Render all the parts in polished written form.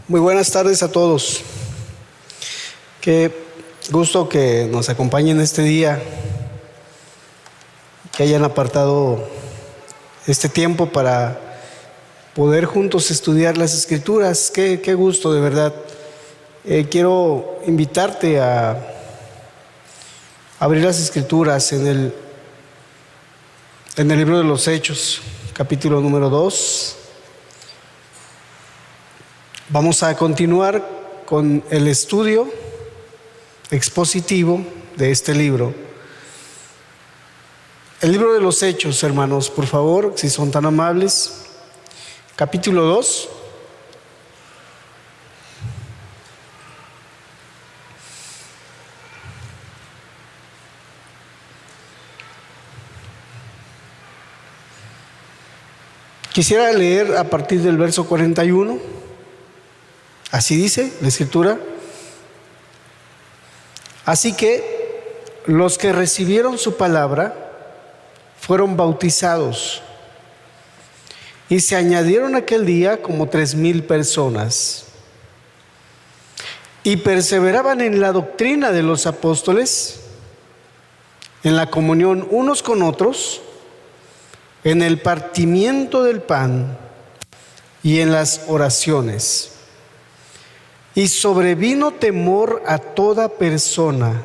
Muy buenas tardes a todos. Qué gusto que nos acompañen este día, que hayan apartado este tiempo para poder juntos estudiar las Escrituras. Qué gusto, de verdad. Quiero invitarte a abrir las Escrituras en el libro de los Hechos, capítulo número 2. Vamos a continuar con el estudio expositivo de este libro. El libro de los Hechos, hermanos, por favor, si son tan amables. Capítulo 2. Quisiera leer a partir del verso 41. Así dice la Escritura. Así que los que recibieron su palabra fueron bautizados, y se añadieron aquel día como 3,000 personas, y perseveraban en la doctrina de los apóstoles, en la comunión unos con otros, en el partimiento del pan y en las oraciones. Y sobrevino temor a toda persona,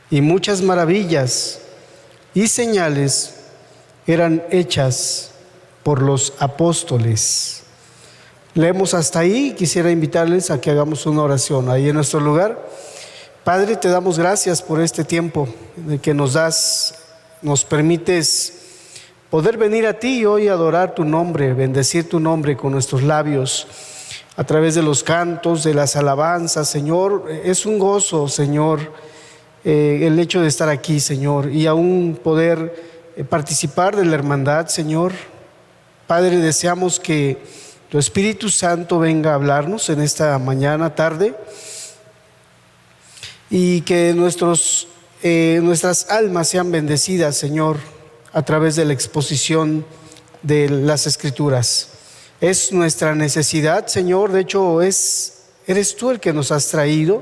y muchas maravillas y señales eran hechas por los apóstoles. Leemos hasta ahí. Quisiera invitarles a que hagamos una oración ahí en nuestro lugar. Padre, te damos gracias por este tiempo de que nos das, nos permites poder venir a ti hoy a adorar tu nombre, bendecir tu nombre con nuestros labios, a través de los cantos, de las alabanzas, Señor. Es un gozo, Señor, el hecho de estar aquí, Señor, y aún poder participar de la hermandad, Señor. Padre, deseamos que tu Espíritu Santo venga a hablarnos en esta mañana, tarde, y que nuestras almas sean bendecidas, Señor, a través de la exposición de las Escrituras. Es nuestra necesidad, Señor. De hecho, eres tú el que nos has traído,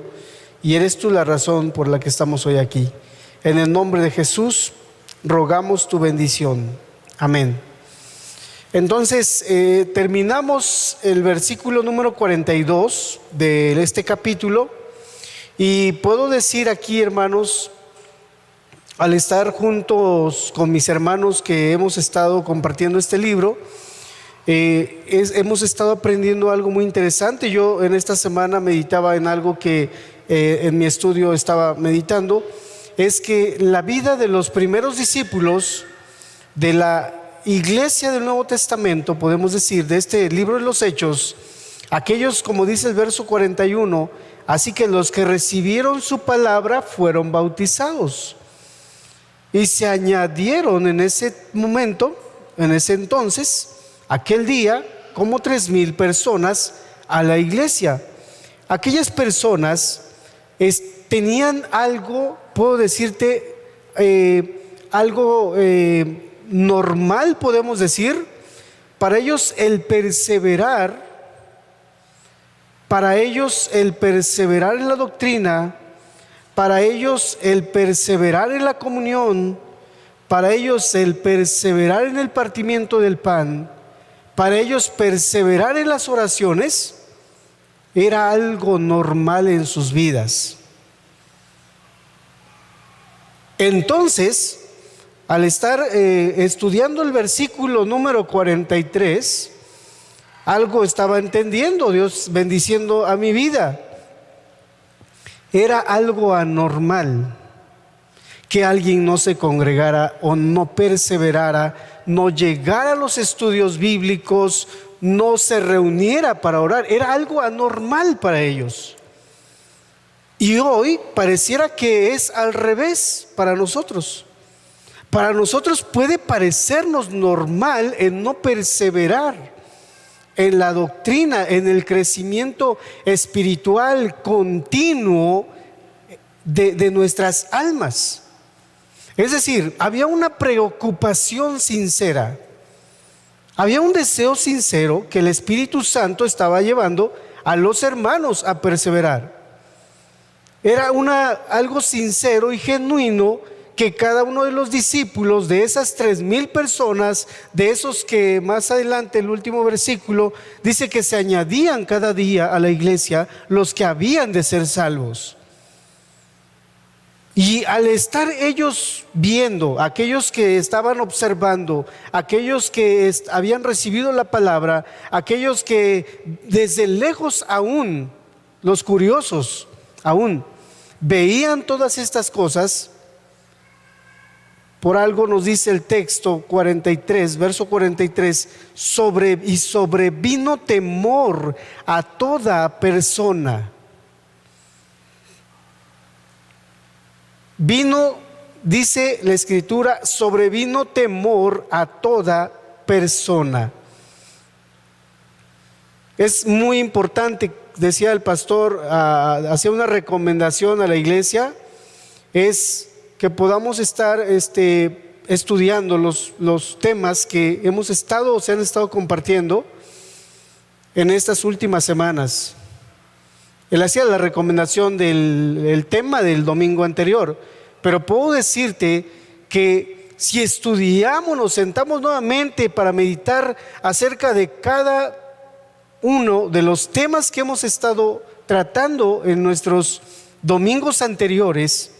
y eres tú la razón por la que estamos hoy aquí. En el nombre de Jesús rogamos tu bendición. Amén. Entonces, terminamos el versículo número 42 de este capítulo, y puedo decir aquí, hermanos, al estar juntos con mis hermanos que hemos estado compartiendo este libro, hemos estado aprendiendo algo muy interesante. Yo en esta semana meditaba en algo que en mi estudio estaba meditando. Es que la vida de los primeros discípulos de la iglesia del Nuevo Testamento, podemos decir, de este libro de los Hechos, aquellos, como dice el verso 41, así que los que recibieron su palabra fueron bautizados, y se añadieron en ese momento, en ese entonces, aquel día, como 3,000 personas a la iglesia. Aquellas personas tenían algo, puedo decirte, algo normal, podemos decir. Para ellos el perseverar en la doctrina, para ellos el perseverar en la comunión, para ellos el perseverar en el partimiento del pan, para ellos perseverar en las oraciones, era algo normal en sus vidas. Entonces, al estar estudiando el versículo número 43, algo estaba entendiendo Dios, bendiciendo a mi vida. Era algo anormal que alguien no se congregara o no perseverara, no llegara a los estudios bíblicos, no se reuniera para orar. Era algo anormal para ellos. Y hoy pareciera que es al revés para nosotros. Para nosotros puede parecernos normal en no perseverar en la doctrina, en el crecimiento espiritual continuo de nuestras almas. Es decir, había una preocupación sincera, había un deseo sincero que el Espíritu Santo estaba llevando a los hermanos a perseverar. Era algo sincero y genuino que cada uno de los discípulos, de esas 3,000 personas, de esos que más adelante el último versículo dice que se añadían cada día a la iglesia los que habían de ser salvos. Y al estar ellos viendo, aquellos que estaban observando, aquellos que habían recibido la palabra, aquellos que desde lejos aún, los curiosos aún, veían todas estas cosas, por algo nos dice el texto 43, verso 43, y sobrevino temor a toda persona. Vino, dice la Escritura, sobrevino temor a toda persona. Es muy importante, decía el pastor, hacía una recomendación a la iglesia, es que podamos estar estudiando los temas que se han estado compartiendo en estas últimas semanas. Él hacía la recomendación del tema del domingo anterior, pero puedo decirte que si estudiamos, nos sentamos nuevamente para meditar acerca de cada uno de los temas que hemos estado tratando en nuestros domingos anteriores,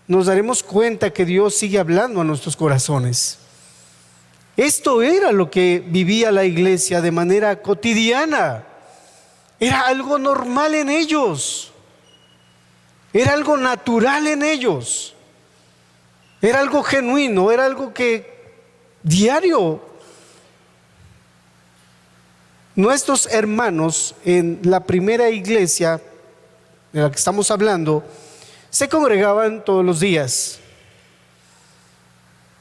nos daremos cuenta que Dios sigue hablando a nuestros corazones. Esto era lo que vivía la iglesia de manera cotidiana. Era algo normal en ellos. Era algo natural en ellos. Era algo genuino, era algo que diario. Nuestros hermanos en la primera iglesia de la que estamos hablando se congregaban todos los días.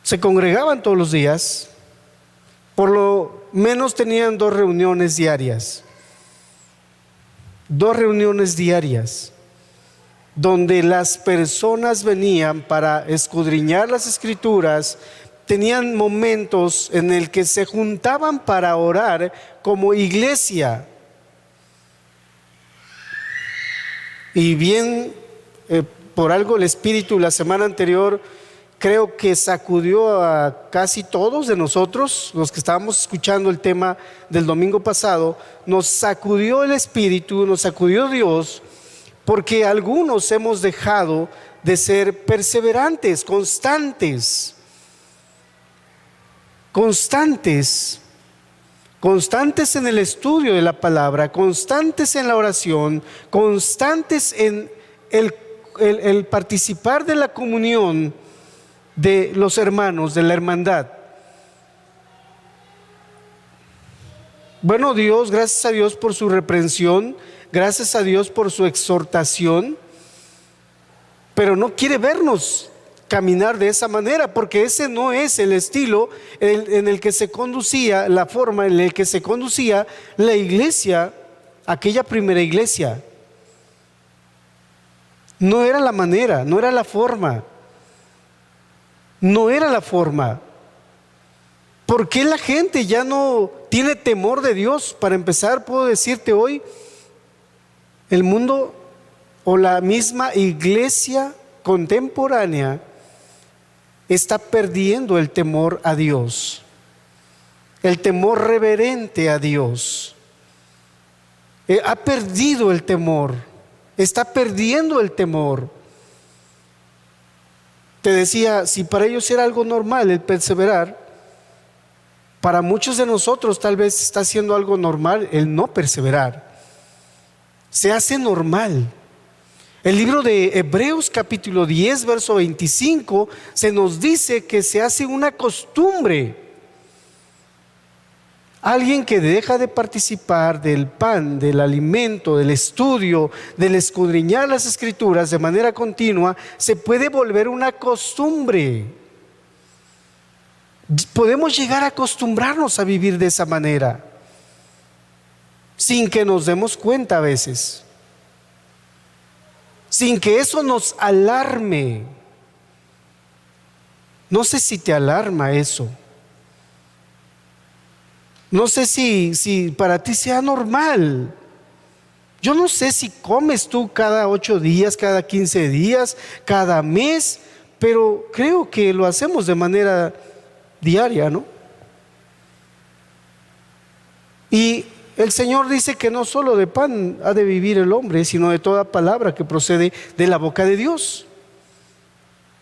Se congregaban todos los días. Por lo menos tenían 2 reuniones diarias. 2 reuniones diarias, donde las personas venían para escudriñar las Escrituras. Tenían momentos en el que se juntaban para orar como iglesia. Y bien, por algo el Espíritu la semana anterior creo que sacudió a casi todos de nosotros, los que estábamos escuchando el tema del domingo pasado. Nos sacudió el Espíritu, nos sacudió Dios, porque algunos hemos dejado de ser perseverantes, constantes en el estudio de la palabra, constantes en la oración, constantes en el participar de la comunión de los hermanos, de la hermandad. Bueno, gracias a Dios por su reprensión, gracias a Dios por su exhortación, pero no quiere vernos caminar de esa manera, porque ese no es el estilo en el que se conducía, la forma en la que se conducía la iglesia, aquella primera iglesia. No era la manera, no era la forma. No era la forma. ¿Por qué la gente ya no tiene temor de Dios? Para empezar, puedo decirte hoy, el mundo o la misma iglesia contemporánea está perdiendo el temor a Dios, el temor reverente a Dios. Ha perdido el temor, está perdiendo el temor. Te decía, si para ellos era algo normal el perseverar, para muchos de nosotros tal vez está siendo algo normal el no perseverar. Se hace normal. El libro de Hebreos capítulo 10 verso 25 se nos dice que se hace una costumbre. Alguien que deja de participar del pan, del alimento, del estudio, del escudriñar las Escrituras de manera continua, se puede volver una costumbre. Podemos llegar a acostumbrarnos a vivir de esa manera, sin que nos demos cuenta a veces, sin que eso nos alarme. No sé si te alarma eso. No sé si para ti sea normal. Yo no sé si comes tú cada 8 días, cada 15 días, cada mes, pero creo que lo hacemos de manera diaria, ¿no? Y el Señor dice que no solo de pan ha de vivir el hombre, sino de toda palabra que procede de la boca de Dios.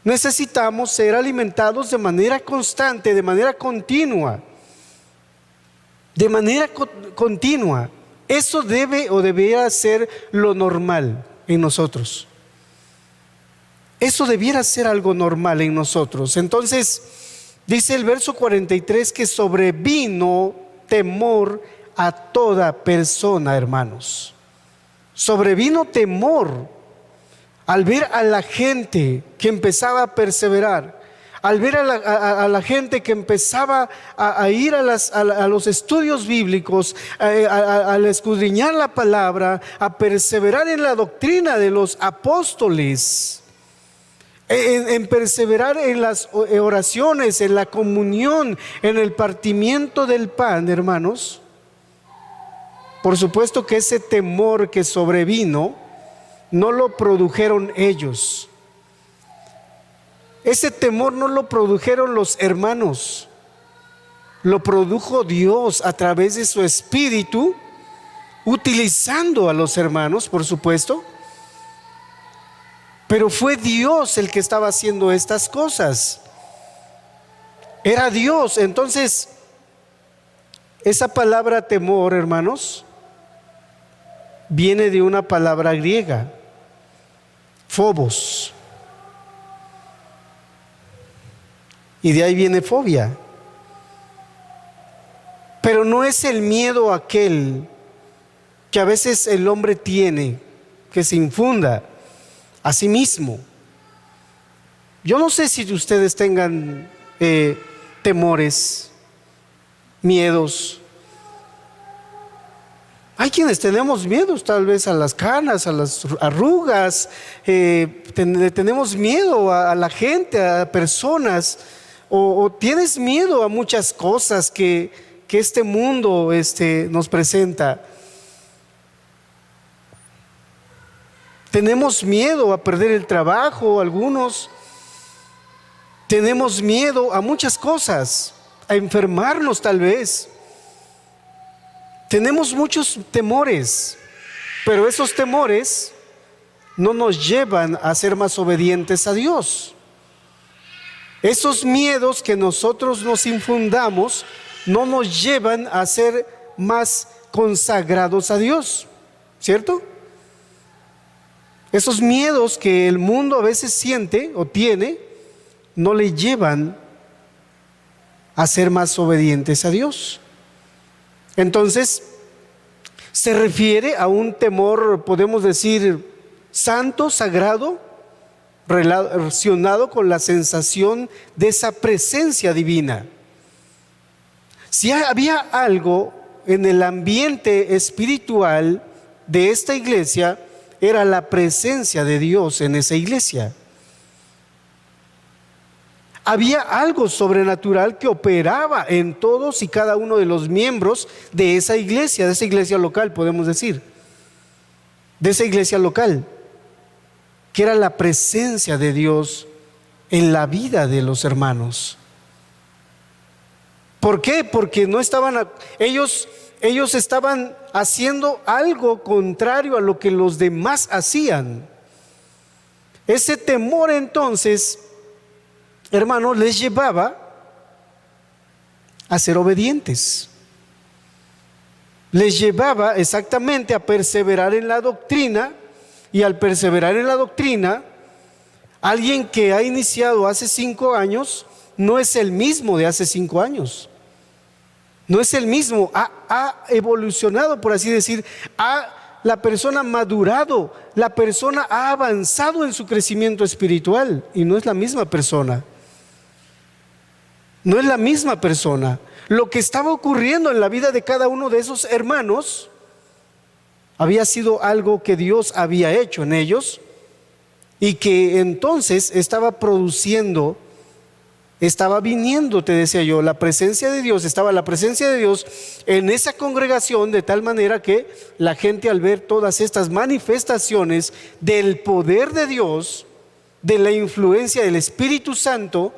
Necesitamos ser alimentados de manera constante, de manera continua. De manera continua. Eso debe o debería ser lo normal en nosotros. Eso debiera ser algo normal en nosotros. Entonces, dice el verso 43 que sobrevino temor a toda persona, hermanos. Sobrevino temor al ver a la gente que empezaba a perseverar, al ver a la gente que empezaba a ir a los estudios bíblicos, al escudriñar la palabra, a perseverar en la doctrina de los apóstoles, en perseverar en las oraciones, en la comunión, en el partimiento del pan, hermanos. Por supuesto que ese temor que sobrevino no lo produjeron ellos. Ese temor no lo produjeron los hermanos, lo produjo Dios a través de su Espíritu, utilizando a los hermanos, por supuesto. Pero fue Dios el que estaba haciendo estas cosas. Era Dios. Entonces, esa palabra temor, hermanos, viene de una palabra griega, phobos. Y de ahí viene fobia. Pero no es el miedo aquel que a veces el hombre tiene, que se infunda a sí mismo. Yo no sé si ustedes tengan temores, miedos. Hay quienes tenemos miedos tal vez a las canas, a las arrugas, tenemos miedo a la gente, a personas, o tienes miedo a muchas cosas que este mundo nos presenta. Tenemos miedo a perder el trabajo, algunos. Tenemos miedo a muchas cosas, a enfermarnos tal vez. Tenemos muchos temores, pero esos temores no nos llevan a ser más obedientes a Dios. Esos miedos que nosotros nos infundamos no nos llevan a ser más consagrados a Dios, ¿cierto? Esos miedos que el mundo a veces siente o tiene no le llevan a ser más obedientes a Dios. Entonces, se refiere a un temor, podemos decir, santo, sagrado, relacionado con la sensación de esa presencia divina. Si había algo en el ambiente espiritual de esta iglesia, era la presencia de Dios en esa iglesia. Había algo sobrenatural que operaba en todos y cada uno de los miembros de esa iglesia local, podemos decir, de esa iglesia local, que era la presencia de Dios en la vida de los hermanos. ¿Por qué? Porque no estaban, ellos estaban haciendo algo contrario a lo que los demás hacían. Ese temor entonces, hermanos, les llevaba a ser obedientes. Les llevaba exactamente a perseverar en la doctrina, y al perseverar en la doctrina, alguien que ha iniciado hace 5 años no es el mismo de hace 5 años. No es el mismo, ha evolucionado, por así decir, la persona ha madurado, la persona ha avanzado en su crecimiento espiritual y no es la misma persona. No es la misma persona. Lo que estaba ocurriendo en la vida de cada uno de esos hermanos había sido algo que Dios había hecho en ellos y que entonces estaba produciendo estaba viniendo, te decía yo, la presencia de Dios, estaba la presencia de Dios en esa congregación, de tal manera que la gente, al ver todas estas manifestaciones del poder de Dios, de la influencia del Espíritu Santo,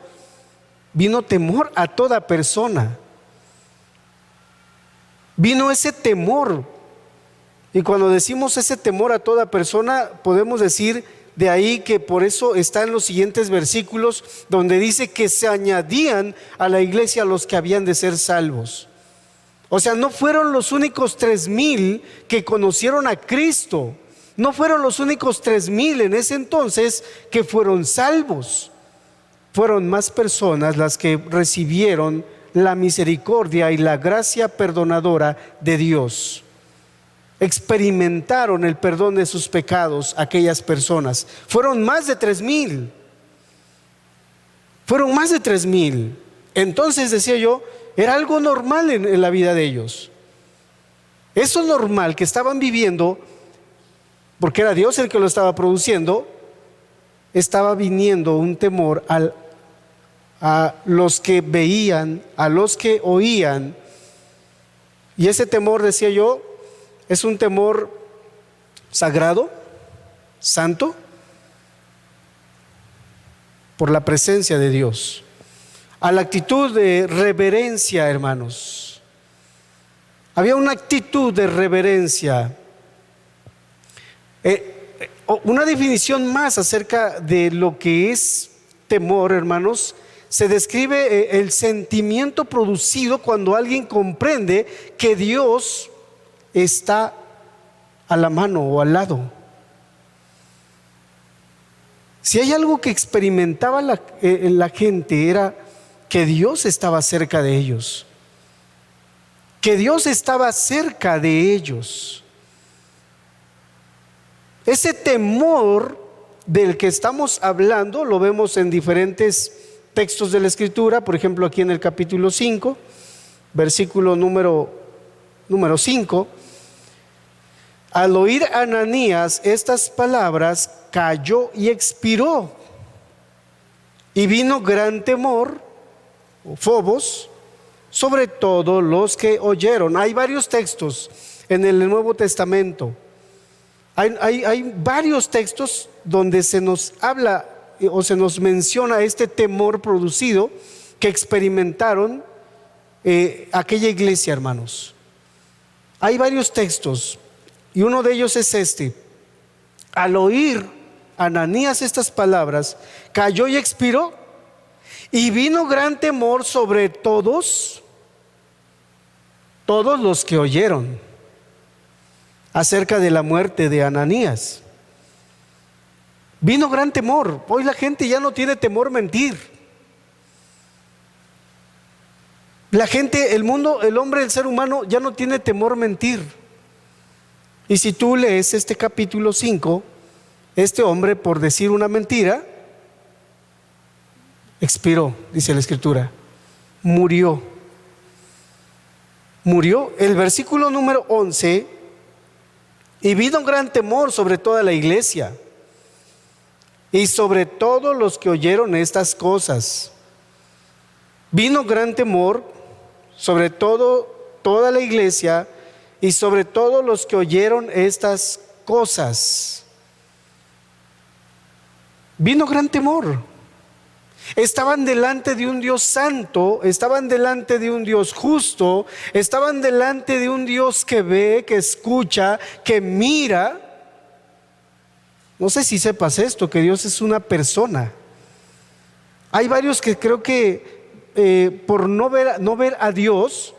vino temor a toda persona. Vino ese temor. Y cuando decimos ese temor a toda persona, podemos decir de ahí que por eso está en los siguientes versículos, donde dice que se añadían a la iglesia los que habían de ser salvos. O sea, no fueron los únicos 3,000 que conocieron a Cristo. No fueron los únicos 3,000 en ese entonces que fueron salvos. Fueron más personas las que recibieron la misericordia y la gracia perdonadora de Dios. Experimentaron el perdón de sus pecados aquellas personas. Fueron más de 3,000. Fueron más de 3,000. Entonces, decía yo, era algo normal en la vida de ellos. Eso normal que estaban viviendo, porque era Dios el que lo estaba produciendo, estaba viniendo un temor a los que veían, a los que oían. Y ese temor, decía yo, es un temor sagrado, santo, por la presencia de Dios. A la actitud de reverencia, hermanos. Había una actitud de reverencia. Una definición más acerca de lo que es temor, hermanos. Se describe el sentimiento producido cuando alguien comprende que Dios está a la mano o al lado. Si hay algo que experimentaba la gente, era que Dios estaba cerca de ellos, que Dios estaba cerca de ellos. Ese temor del que estamos hablando lo vemos en diferentes textos de la Escritura. Por ejemplo, aquí en el capítulo 5, versículo número 5. Al oír Ananías estas palabras, cayó y expiró. Y vino gran temor, o phobos, sobre todos los que oyeron. Hay varios textos en el Nuevo Testamento. Hay varios textos donde se nos habla o se nos menciona este temor producido que experimentaron aquella iglesia, hermanos. Hay varios textos y uno de ellos es este: al oír Ananías estas palabras, cayó y expiró, y vino gran temor sobre todos los que oyeron acerca de la muerte de Ananías. Vino gran temor. Hoy la gente ya no tiene temor mentir. La gente, el mundo, el hombre, el ser humano ya no tiene temor mentir. Y si tú lees este capítulo 5, este hombre, por decir una mentira, expiró, dice la Escritura, murió. El versículo número 11: y vino gran temor sobre toda la iglesia y sobre todos los que oyeron estas cosas. Vino gran temor sobre toda la iglesia y sobre todos los que oyeron estas cosas. Vino gran temor. Estaban delante de un Dios santo, estaban delante de un Dios justo, estaban delante de un Dios que ve, que escucha, que mira. No sé si sepas esto, que Dios es una persona. Hay varios que creo que por no ver a Dios,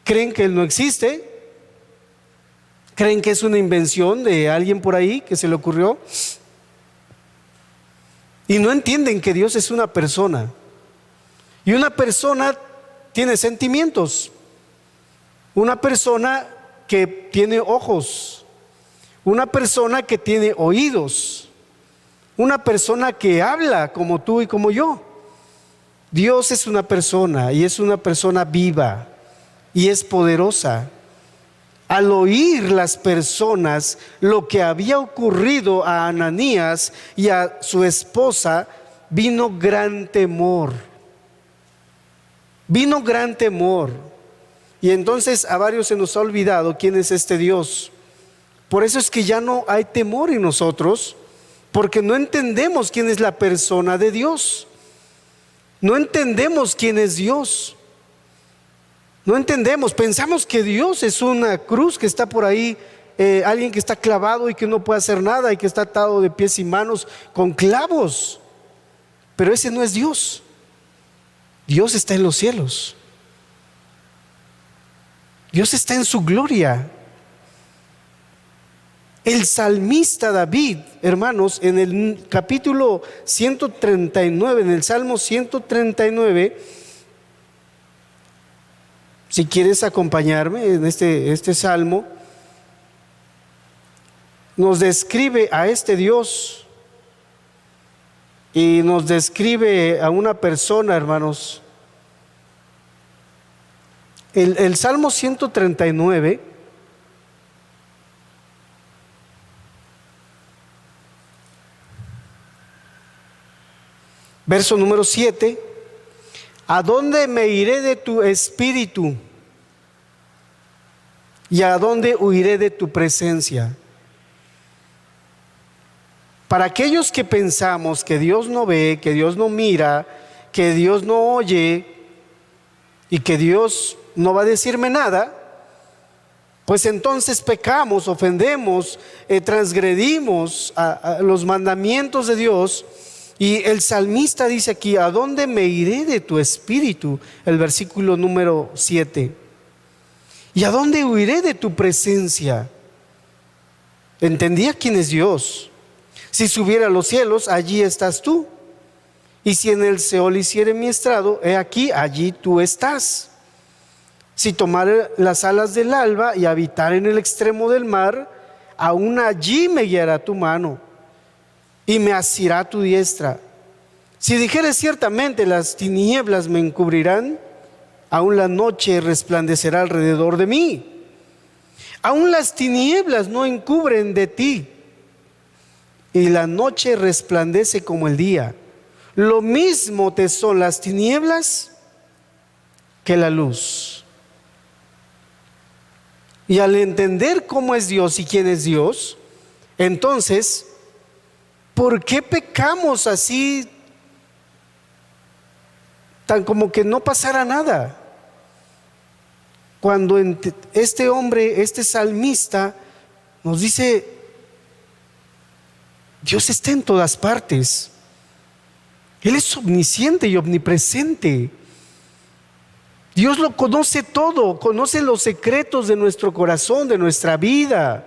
creen que Él no existe, creen que es una invención de alguien por ahí que se le ocurrió. Y no entienden que Dios es una persona. Y una persona tiene sentimientos. Una persona que tiene ojos. Una persona que tiene oídos. Una persona que habla como tú y como yo. Dios es una persona, y es una persona viva y es poderosa. Al oír las personas lo que había ocurrido a Ananías y a su esposa, vino gran temor. vino gran temor. Y entonces a varios se nos ha olvidado quién es este Dios. Por eso es que ya no hay temor en nosotros, porque no entendemos quién es la persona de Dios. No entendemos quién es Dios. No entendemos, pensamos que Dios es una cruz que está por ahí, alguien que está clavado y que no puede hacer nada y que está atado de pies y manos con clavos. Pero ese no es Dios. Dios está en los cielos. Dios está en su gloria. El salmista David, hermanos, en el capítulo 139, en el Salmo 139, si quieres acompañarme en este salmo, nos describe a este Dios y nos describe a una persona, hermanos. El Salmo 139, verso número 7, ¿a dónde me iré de tu espíritu? ¿Y a dónde huiré de tu presencia? Para aquellos que pensamos que Dios no ve, que Dios no mira, que Dios no oye y que Dios no va a decirme nada, pues entonces pecamos, ofendemos, transgredimos a los mandamientos de Dios. Y el salmista dice aquí, ¿a dónde me iré de tu espíritu? El versículo número 7. ¿Y a dónde huiré de tu presencia? Entendía quién es Dios. Si subiera a los cielos, allí estás tú. Y si en el Seol hiciere mi estrado, he aquí, allí tú estás. Si tomare las alas del alba y habitar en el extremo del mar, aún allí me guiará tu mano y me asirá tu diestra. Si dijere ciertamente las tinieblas me encubrirán, aún la noche resplandecerá alrededor de mí. Aún las tinieblas no encubren de ti, y la noche resplandece como el día. Lo mismo te son las tinieblas que la luz. Y al entender cómo es Dios y quién es Dios, entonces, ¿por qué pecamos así, tan como que no pasara nada? Cuando este hombre, este salmista, nos dice, Dios está en todas partes. Él es omnisciente y omnipresente. Dios lo conoce todo, conoce los secretos de nuestro corazón, de nuestra vida.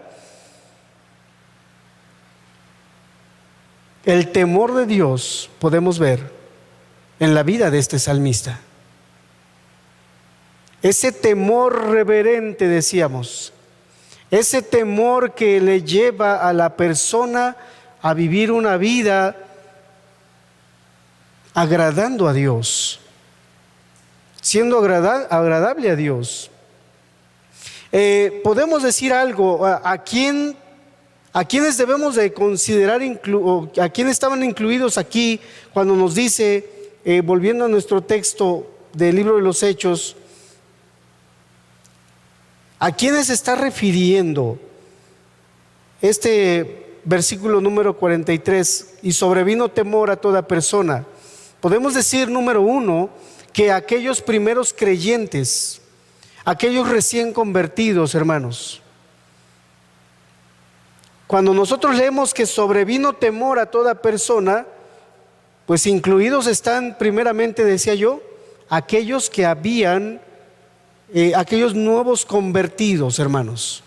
El temor de Dios podemos ver en la vida de este salmista. Ese temor reverente, decíamos, ese temor que le lleva a la persona a vivir una vida agradando a Dios, siendo agradable a Dios. Podemos decir algo, a quienes debemos de considerar, a quienes estaban incluidos aquí cuando nos dice, volviendo a nuestro texto del libro de los Hechos, ¿a quiénes se está refiriendo este versículo número 43? Y sobrevino temor a toda persona. Podemos decir, número uno, que aquellos primeros creyentes, aquellos recién convertidos, hermanos, cuando nosotros leemos que sobrevino temor a toda persona, pues incluidos están primeramente, decía yo, aquellos que habían aquellos nuevos convertidos, hermanos.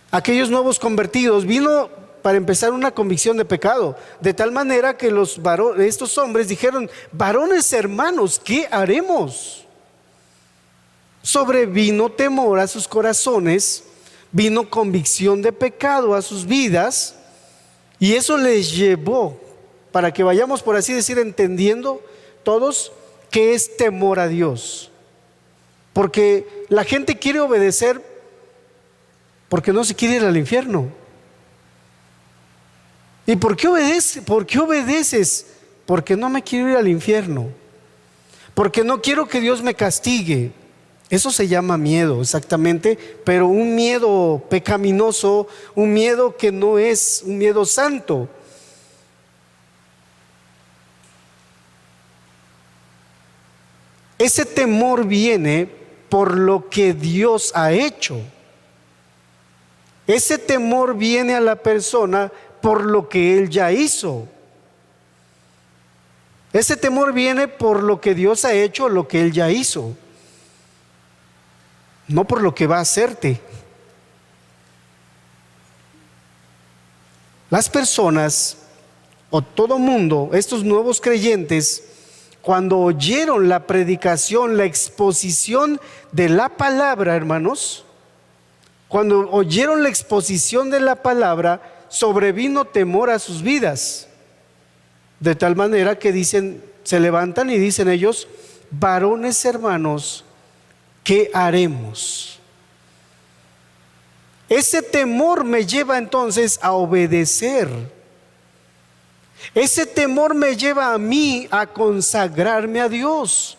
Aquellos nuevos convertidos, vino para empezar una convicción de pecado, de tal manera que estos hombres dijeron, varones hermanos, ¿qué haremos? Sobrevino temor a sus corazones, vino convicción de pecado a sus vidas, y eso les llevó, para que vayamos, por así decir, entendiendo todos qué es temor a Dios. Porque la gente quiere obedecer porque no se quiere ir al infierno. ¿Y por qué obedece? ¿Por qué obedeces? Porque no me quiero ir al infierno. porque no quiero que Dios me castigue. Eso se llama miedo, exactamente, pero un miedo pecaminoso, un miedo que no es un miedo santo. Ese temor viene por lo que Dios ha hecho. Ese temor viene a la persona por lo que Él ya hizo. Ese temor viene por lo que Dios ha hecho, lo que Él ya hizo. No por lo que va a hacerte. Las personas, o todo mundo, estos nuevos creyentes, cuando oyeron la predicación, la exposición de la palabra, hermanos, cuando oyeron la exposición de la palabra, sobrevino temor a sus vidas. De tal manera que dicen, se levantan y dicen ellos: varones hermanos, ¿qué haremos? Ese temor me lleva entonces a obedecer. Ese temor me lleva a mí a consagrarme a Dios.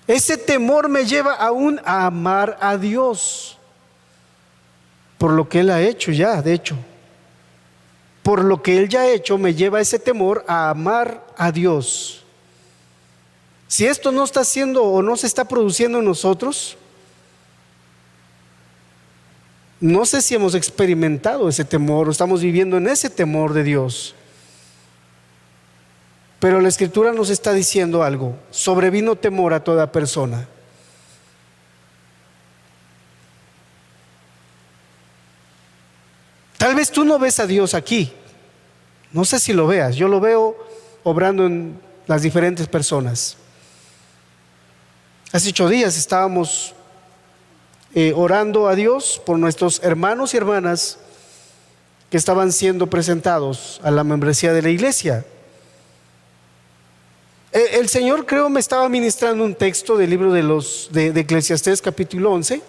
Ese temor me lleva aún a amar a Dios por lo que Él ha hecho ya, de hecho. Por lo que Él ya ha hecho me lleva ese temor a amar a Dios. Si esto no está haciendo o no se está produciendo en nosotros, no sé si hemos experimentado ese temor o estamos viviendo en ese temor de Dios. Pero la Escritura nos está diciendo algo: sobrevino temor a toda persona. Tal vez tú no ves a Dios aquí, no sé si lo veas, yo lo veo obrando en las diferentes personas. Hace 8 días estábamos orando a Dios por nuestros hermanos y hermanas que estaban siendo presentados a la membresía de la iglesia. El Señor, creo, me estaba ministrando un texto del libro de Eclesiastés capítulo 11,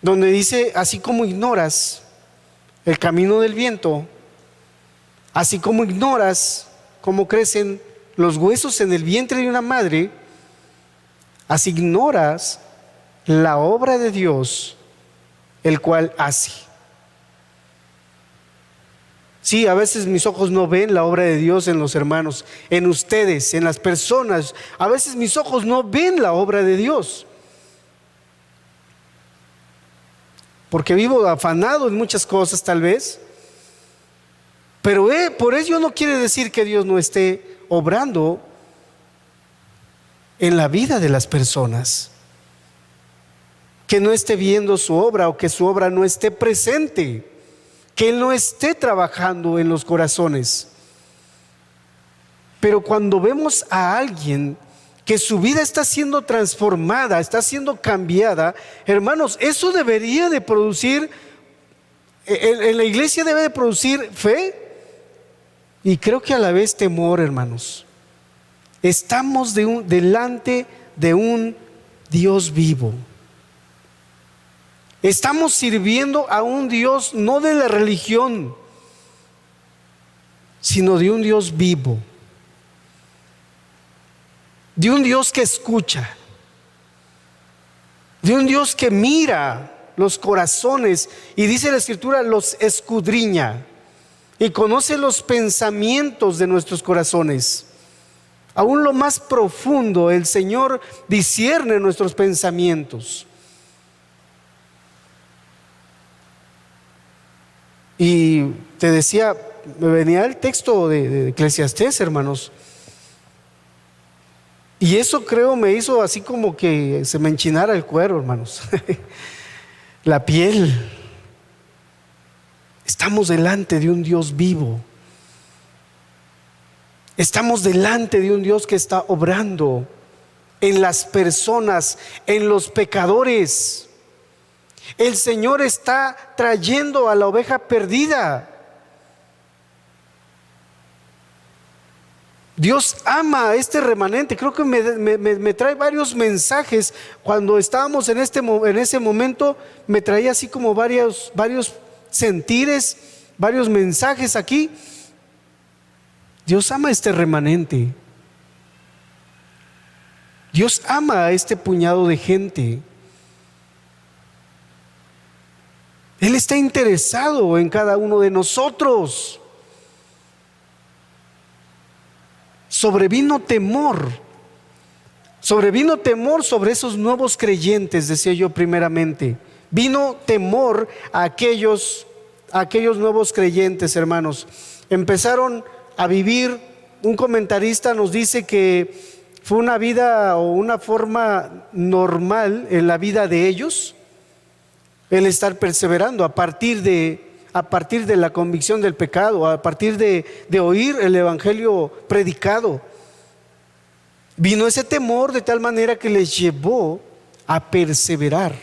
donde dice: así como ignoras el camino del viento, así como ignoras cómo crecen los huesos en el vientre de una madre, así ignoras la obra de Dios, el cual hace. Sí, a veces mis ojos no ven la obra de Dios en los hermanos, en ustedes, en las personas. A veces mis ojos no ven la obra de Dios, porque vivo afanado en muchas cosas tal vez. Pero por ello no quiere decir que Dios no esté obrando en la vida de las personas, que no esté viendo su obra o que su obra no esté presente, que Él no esté trabajando en los corazones. Pero cuando vemos a alguien que su vida está siendo transformada, está siendo cambiada, hermanos, eso debería de producir, en la iglesia debe de producir fe y creo que a la vez temor, hermanos. Estamos delante de un Dios vivo. Estamos sirviendo a un Dios no de la religión, sino de un Dios vivo, de un Dios que escucha, de un Dios que mira los corazones y dice la Escritura, los escudriña y conoce los pensamientos de nuestros corazones. Aún lo más profundo, el Señor discierne nuestros pensamientos. Y te decía, me venía el texto de Eclesiastés, hermanos, y eso creo me hizo así como que se me enchinara el cuero, hermanos. La piel. Estamos delante de un Dios vivo. Estamos delante de un Dios que está obrando en las personas, en los pecadores. El Señor está trayendo a la oveja perdida. Dios ama a este remanente. Creo que me trae varios mensajes. Cuando estábamos en ese momento, me traía así como varios sentires, varios mensajes aquí. Dios ama a este remanente. Dios ama a este puñado de gente. Él está interesado en cada uno de nosotros. Sobrevino temor sobre esos nuevos creyentes, decía yo primeramente. Vino temor a aquellos nuevos creyentes, hermanos. Empezaron a vivir, un comentarista nos dice que fue una vida o una forma normal en la vida de ellos, el estar perseverando a partir de la convicción del pecado, a partir de oír el evangelio predicado. Vino ese temor de tal manera que les llevó a perseverar,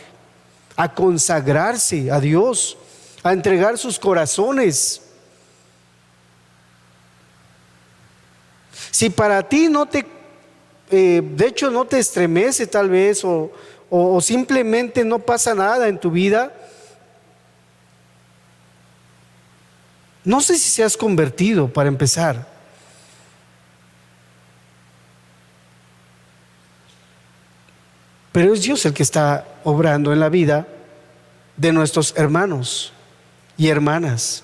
a consagrarse a Dios, a entregar sus corazones. Si para ti de hecho no te estremece tal vez, o simplemente no pasa nada en tu vida, no sé si seas convertido para empezar. Pero es Dios el que está obrando en la vida de nuestros hermanos y hermanas.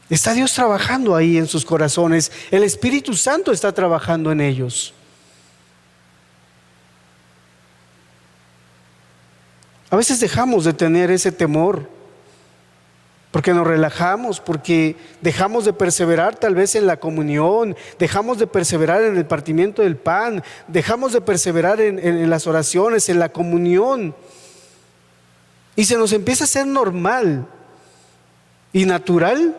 Está Dios trabajando ahí en sus corazones. El Espíritu Santo está trabajando en ellos. A veces dejamos de tener ese temor porque nos relajamos, porque dejamos de perseverar tal vez en la comunión, dejamos de perseverar en el partimiento del pan, dejamos de perseverar en las oraciones, en la comunión, y se nos empieza a hacer normal y natural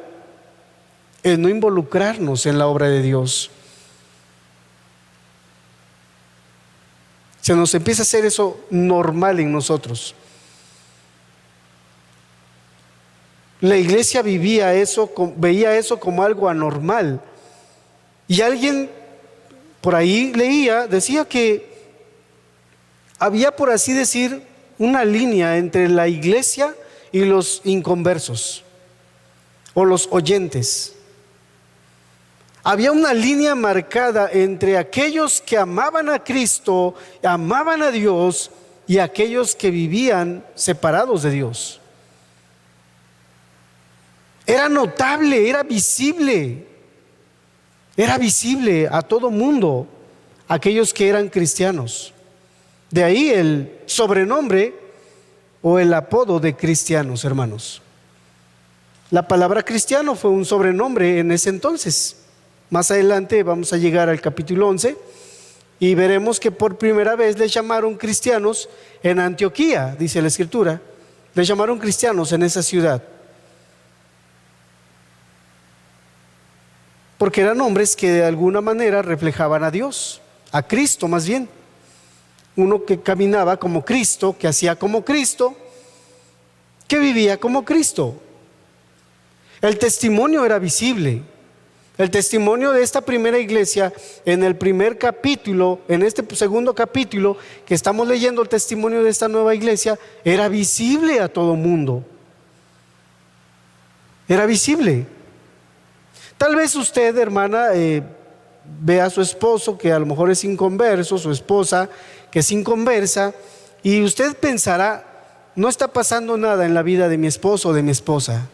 el no involucrarnos en la obra de Dios. Se nos empieza a hacer eso normal en nosotros. La iglesia veía eso como algo anormal. Y alguien por ahí decía que había, por así decir, una línea entre la iglesia y los inconversos o los oyentes. Había una línea marcada entre aquellos que amaban a Cristo, amaban a Dios, y aquellos que vivían separados de Dios. Era notable, era visible a todo mundo aquellos que eran cristianos. De ahí el sobrenombre o el apodo de cristianos, hermanos. La palabra cristiano fue un sobrenombre en ese entonces. Más adelante vamos a llegar al capítulo 11 y veremos que por primera vez les llamaron cristianos en Antioquía, dice la Escritura. Les llamaron cristianos en esa ciudad, porque eran hombres que de alguna manera reflejaban a Dios, a Cristo más bien. Uno que caminaba como Cristo, que hacía como Cristo, que vivía como Cristo. El testimonio era visible. El testimonio de esta primera iglesia, en el primer capítulo, en este segundo capítulo que estamos leyendo, el testimonio de esta nueva iglesia, era visible a todo mundo. Era visible. Tal vez usted, hermana, ve a su esposo que a lo mejor es inconverso, su esposa que es inconversa, y usted pensará, no está pasando nada en la vida de mi esposo o de mi esposa.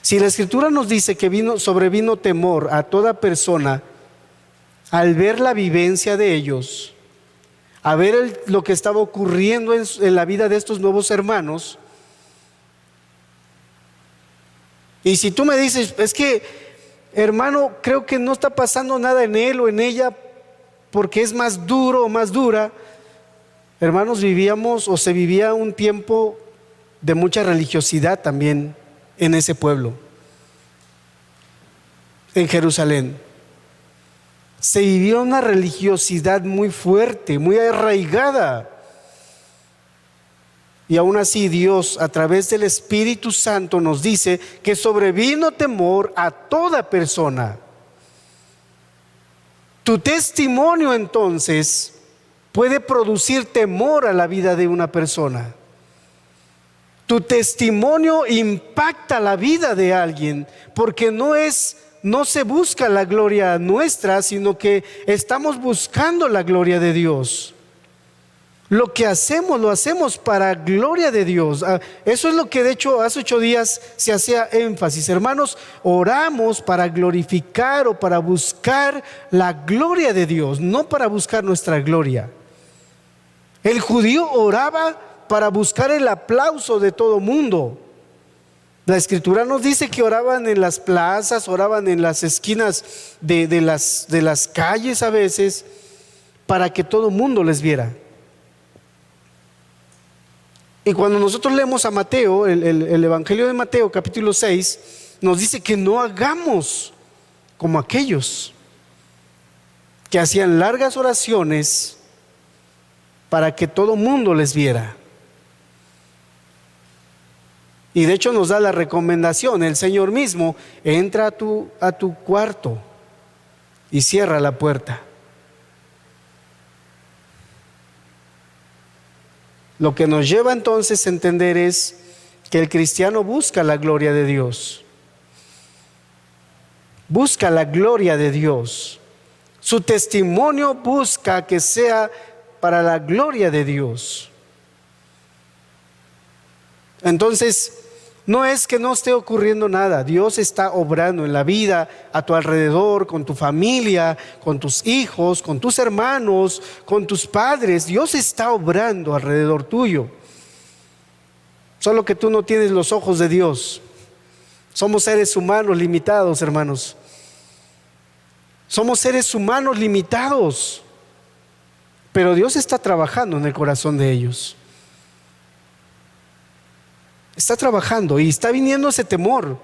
Si la Escritura nos dice que sobrevino temor a toda persona al ver la vivencia de ellos, a ver lo que estaba ocurriendo en la vida de estos nuevos hermanos, y si tú me dices, es que hermano, creo que no está pasando nada en él o en ella porque es más duro o más dura. Hermanos, se vivía un tiempo de mucha religiosidad también en ese pueblo, en Jerusalén. Se vivió una religiosidad muy fuerte, muy arraigada. Y aún así Dios, a través del Espíritu Santo, nos dice que sobrevino temor a toda persona. Tu testimonio entonces puede producir temor a la vida de una persona. Tu testimonio impacta la vida de alguien, porque no se busca la gloria nuestra, sino que estamos buscando la gloria de Dios. Lo que hacemos, lo hacemos para gloria de Dios. Eso es lo que de hecho hace 8 días se hacía énfasis. Hermanos, oramos para glorificar o para buscar la gloria de Dios, no para buscar nuestra gloria. El judío oraba para buscar el aplauso de todo mundo. La Escritura nos dice que oraban en las plazas, oraban en las esquinas de las calles a veces, para que todo mundo les viera. Y cuando nosotros leemos a Mateo, el Evangelio de Mateo capítulo 6, nos dice que no hagamos como aquellos que hacían largas oraciones para que todo mundo les viera. Y de hecho nos da la recomendación, el Señor mismo: entra a tu cuarto y cierra la puerta. Lo que nos lleva entonces a entender es que el cristiano busca la gloria de Dios. Busca la gloria de Dios. Su testimonio busca que sea para la gloria de Dios. Entonces, no es que no esté ocurriendo nada. Dios está obrando en la vida a tu alrededor, con tu familia, con tus hijos, con tus hermanos, con tus padres. Dios está obrando alrededor tuyo. Solo que tú no tienes los ojos de Dios. Somos seres humanos limitados, hermanos. Somos seres humanos limitados. Pero Dios está trabajando en el corazón de ellos. Está trabajando y está viniendo ese temor.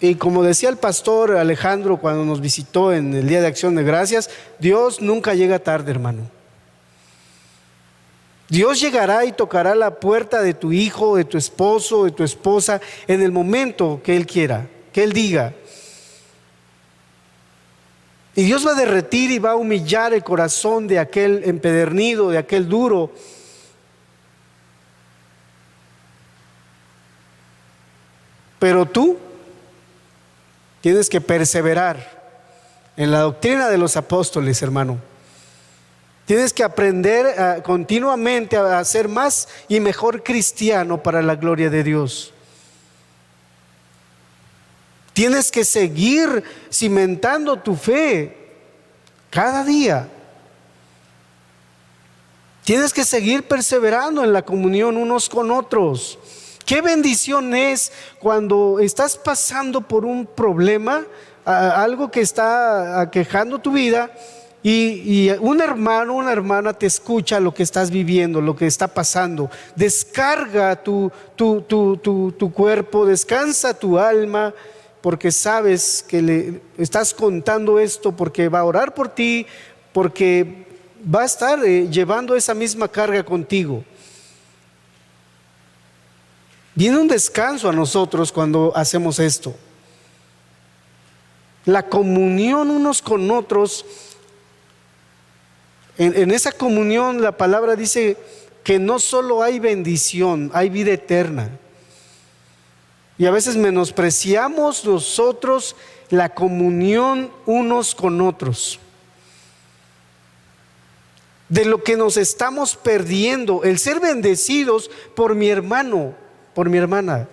Y como decía el pastor Alejandro cuando nos visitó en el Día de Acción de Gracias, Dios nunca llega tarde, hermano. Dios llegará y tocará la puerta de tu hijo, de tu esposo, de tu esposa, en el momento que Él quiera, que Él diga. Y Dios va a derretir y va a humillar el corazón de aquel empedernido, de aquel duro. Pero tú tienes que perseverar en la doctrina de los apóstoles, hermano. Tienes que aprender continuamente a ser más y mejor cristiano para la gloria de Dios. Tienes que seguir cimentando tu fe cada día. Tienes que seguir perseverando en la comunión unos con otros. Qué bendición es cuando estás pasando por un problema, algo que está aquejando tu vida, y un hermano, una hermana te escucha lo que estás viviendo, lo que está pasando. Descarga tu cuerpo, descansa tu alma, porque sabes que le estás contando esto, porque va a orar por ti, porque va a estar llevando esa misma carga contigo. Viene un descanso a nosotros cuando hacemos esto. La comunión unos con otros. En esa comunión la palabra dice que no solo hay bendición, hay vida eterna. Y a veces menospreciamos nosotros la comunión unos con otros. De lo que nos estamos perdiendo, el ser bendecidos por mi hermano, por mi hermana.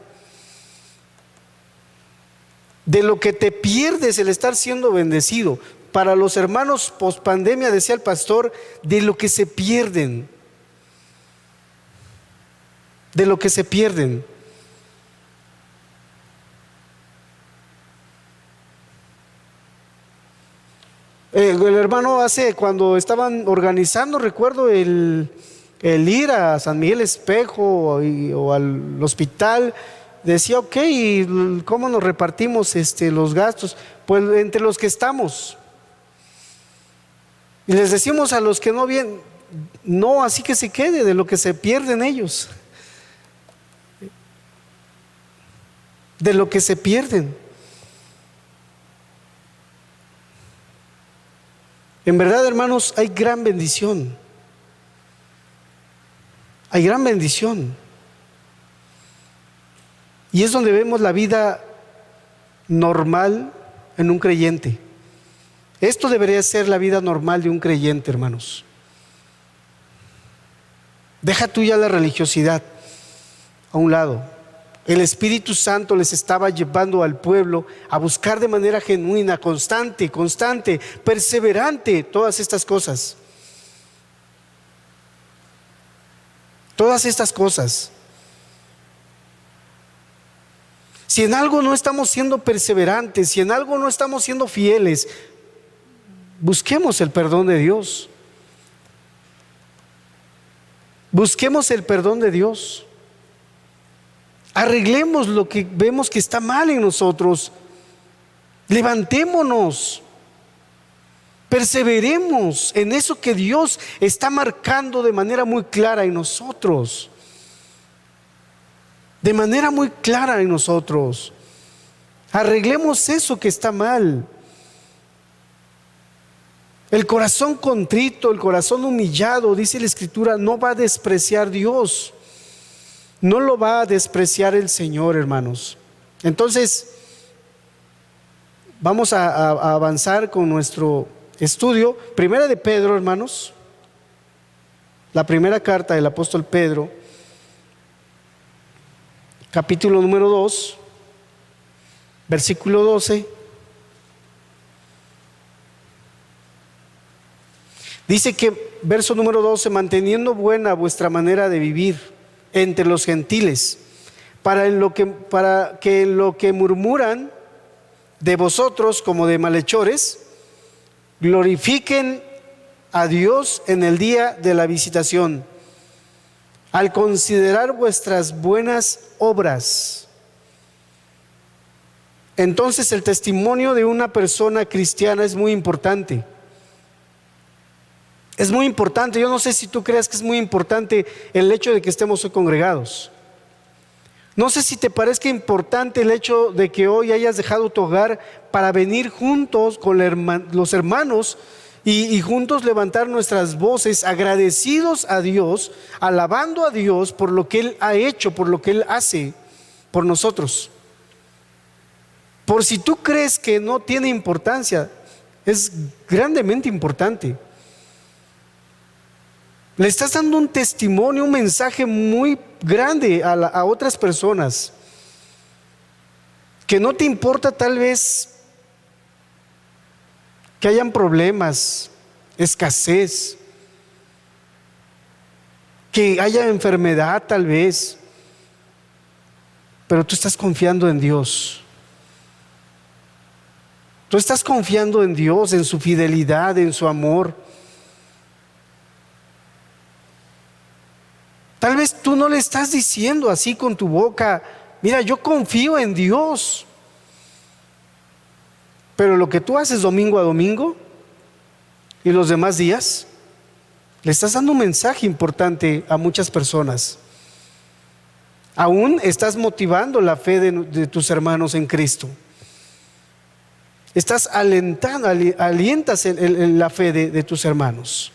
De lo que te pierdes el estar siendo bendecido. Para los hermanos post pandemia, decía el pastor, de lo que se pierden. De lo que se pierden. El hermano cuando estaban organizando, recuerdo el ir a San Miguel Espejo o al hospital, decía, ok, ¿cómo nos repartimos los gastos? Pues entre los que estamos. Y les decimos a los que no vienen, no, así que se quede de lo que se pierden ellos. De lo que se pierden. En verdad, hermanos, hay gran bendición. hay gran bendición. Y es donde vemos la vida normal en un creyente. Esto debería ser la vida normal de un creyente, hermanos. Deja tú ya la religiosidad a un lado. El Espíritu Santo les estaba llevando al pueblo a buscar de manera genuina, constante, perseverante, todas estas cosas. Todas estas cosas. Si en algo no estamos siendo perseverantes, si en algo no estamos siendo fieles, busquemos el perdón de Dios. Busquemos el perdón de Dios. Arreglemos lo que vemos que está mal en nosotros. Levantémonos. Perseveremos en eso que Dios está marcando de manera muy clara en nosotros. De manera muy clara en nosotros. Arreglemos eso que está mal. El corazón contrito, el corazón humillado, dice la Escritura, no va a despreciar Dios. No lo va a despreciar el Señor, hermanos. Entonces, vamos a avanzar con nuestro estudio. Primera de Pedro, hermanos. La primera carta del apóstol Pedro, capítulo número 2, versículo 12. Dice que, verso número 12, manteniendo buena vuestra manera de vivir entre los gentiles, para que en lo que murmuran de vosotros como de malhechores, glorifiquen a Dios en el día de la visitación, al considerar vuestras buenas obras. Entonces el testimonio de una persona cristiana es muy importante. Es muy importante. Yo no sé si tú creas que es muy importante el hecho de que estemos hoy congregados. No sé si te parezca importante el hecho de que hoy hayas dejado tu hogar para venir juntos con los hermanos y juntos levantar nuestras voces agradecidos a Dios, alabando a Dios por lo que Él ha hecho, por lo que Él hace por nosotros. Por si tú crees que no tiene importancia, es grandemente importante. Le estás dando un testimonio, un mensaje muy grande a otras personas. Que no te importa tal vez que hayan problemas, escasez, que haya enfermedad tal vez, pero tú estás confiando en Dios. Tú estás confiando en Dios, en su fidelidad, en su amor. Tal vez tú no le estás diciendo así con tu boca, mira, yo confío en Dios. Pero lo que tú haces domingo a domingo y los demás días, le estás dando un mensaje importante a muchas personas. Aún estás motivando la fe de tus hermanos en Cristo. Estás alentando, alientas en la fe de tus hermanos.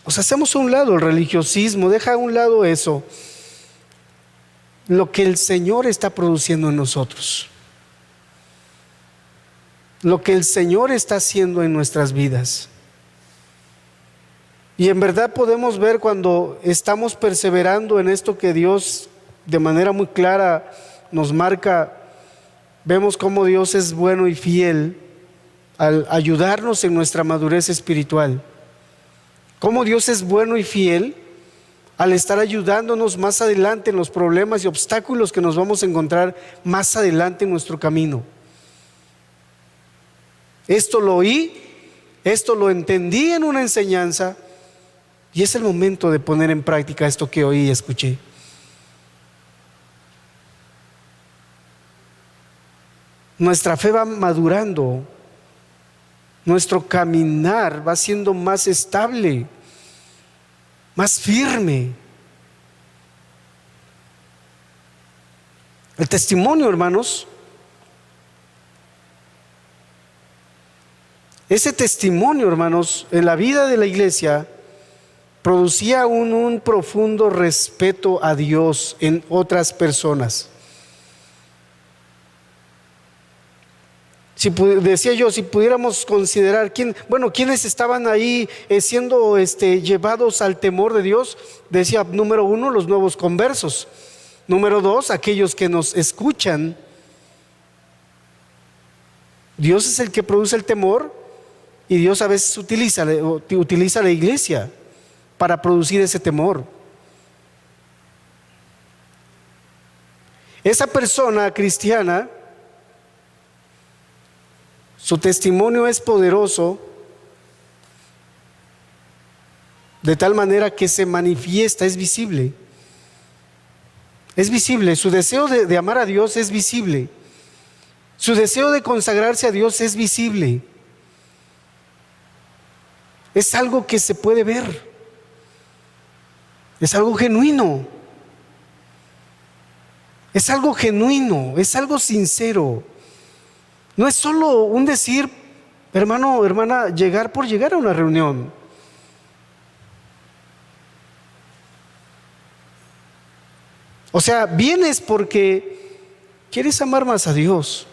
Nos hacemos a un lado el religiosismo, deja a un lado eso, lo que el Señor está produciendo en nosotros, lo que el Señor está haciendo en nuestras vidas. Y en verdad podemos ver cuando estamos perseverando en esto que Dios de manera muy clara nos marca, vemos cómo Dios es bueno y fiel al ayudarnos en nuestra madurez espiritual. Cómo Dios es bueno y fiel al estar ayudándonos más adelante en los problemas y obstáculos que nos vamos a encontrar más adelante en nuestro camino. Esto lo oí, esto lo entendí en una enseñanza y es el momento de poner en práctica esto que oí y escuché. Nuestra fe va madurando. Nuestro caminar va siendo más estable, más firme. El testimonio, hermanos, Ese testimonio, hermanos, en la vida de la iglesia producía un profundo respeto a Dios en otras personas. Decía yo, si pudiéramos considerar quiénes estaban ahí siendo llevados al temor de Dios, decía, número 1, los nuevos conversos. Número 2, aquellos que nos escuchan. Dios es el que produce el temor y Dios a veces utiliza la iglesia para producir ese temor. Esa persona cristiana, su testimonio es poderoso de tal manera que se manifiesta, es visible. Es visible, su deseo de amar a Dios es visible. Su deseo de consagrarse a Dios es visible. Es algo que se puede ver. Es algo genuino. Es algo genuino, es algo sincero. No es solo un decir, hermano o hermana, llegar por llegar a una reunión. O sea, vienes porque quieres amar más a Dios.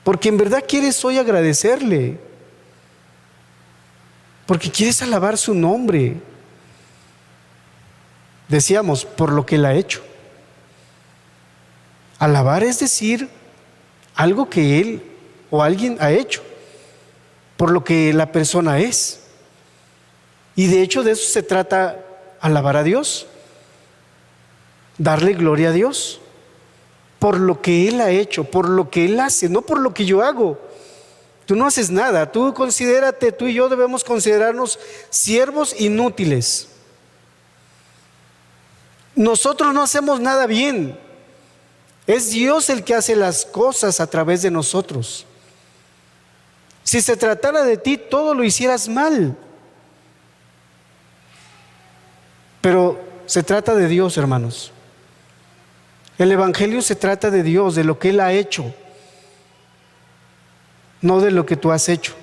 Porque en verdad quieres hoy agradecerle. Porque quieres alabar su nombre. Decíamos, por lo que Él ha hecho. Alabar es decir algo que Él o alguien ha hecho, por lo que la persona es. Y de hecho de eso se trata, alabar a Dios, darle gloria a Dios, por lo que Él ha hecho, por lo que Él hace, no por lo que yo hago. Tú no haces nada, tú considérate, tú y yo debemos considerarnos siervos inútiles. Nosotros no hacemos nada bien. Es Dios el que hace las cosas a través de nosotros. Si se tratara de ti, todo lo hicieras mal. Pero se trata de Dios, hermanos. El Evangelio se trata de Dios, de lo que Él ha hecho, no de lo que tú has hecho.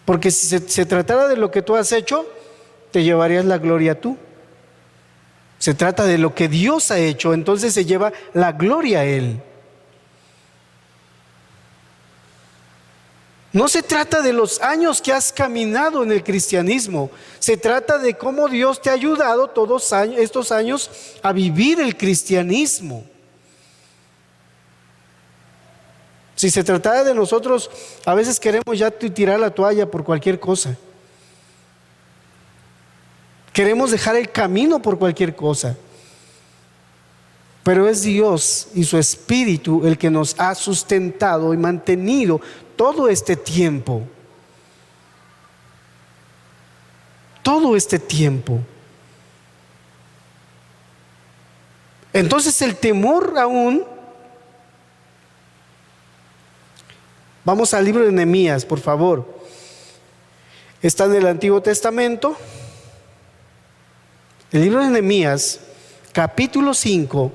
Porque si se tratara de lo que tú has hecho, te llevarías la gloria tú. Se trata de lo que Dios ha hecho, entonces se lleva la gloria a Él. No se trata de los años que has caminado en el cristianismo, se trata de cómo Dios te ha ayudado todos estos años a vivir el cristianismo. Si se tratara de nosotros, a veces queremos ya tirar la toalla por cualquier cosa. Queremos dejar el camino por cualquier cosa. Pero es Dios y su Espíritu el que nos ha sustentado y mantenido todo este tiempo. Todo este tiempo. Entonces el temor aún. Vamos al libro de Nehemías, por favor. Está en el Antiguo Testamento. El libro de Nehemías, capítulo 5.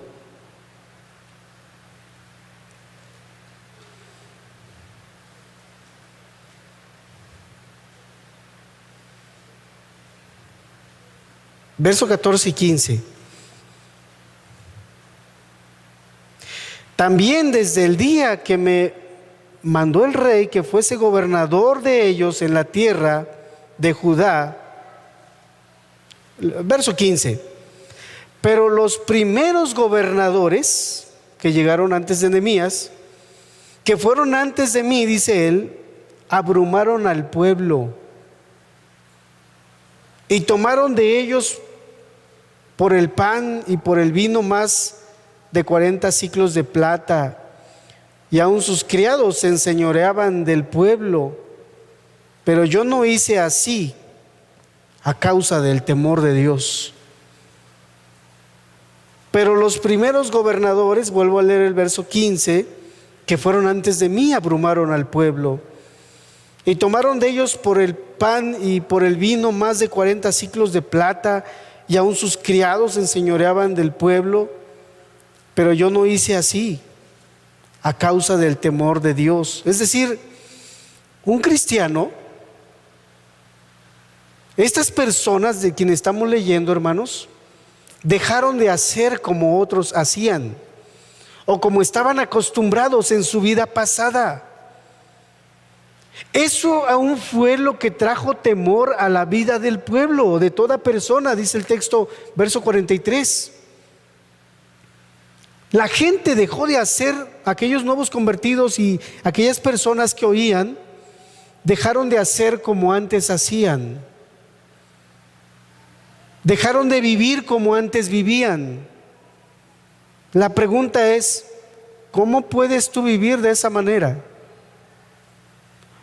Verso 14 y 15. También desde el día que me mandó el rey que fuese gobernador de ellos en la tierra de Judá. Verso 15. Pero los primeros gobernadores que llegaron antes de Nehemías, que fueron antes de mí, dice él, abrumaron al pueblo y tomaron de ellos por el pan y por el vino más de 40 siclos de plata, y aun sus criados se enseñoreaban del pueblo. Pero yo no hice así a causa del temor de Dios. Pero los primeros gobernadores, vuelvo a leer el verso 15, que fueron antes de mí, abrumaron al pueblo y tomaron de ellos por el pan y por el vino más de 40 siclos de plata, y aun sus criados se enseñoreaban del pueblo. Pero yo no hice así a causa del temor de Dios. Es decir, un cristiano, estas personas de quienes estamos leyendo, hermanos, dejaron de hacer como otros hacían o como estaban acostumbrados en su vida pasada. Eso aún fue lo que trajo temor a la vida del pueblo, de toda persona, dice el texto, verso 43. La gente dejó de hacer, aquellos nuevos convertidos y aquellas personas que oían, dejaron de hacer como antes hacían. Dejaron de vivir como antes vivían. La pregunta es, ¿cómo puedes tú vivir de esa manera?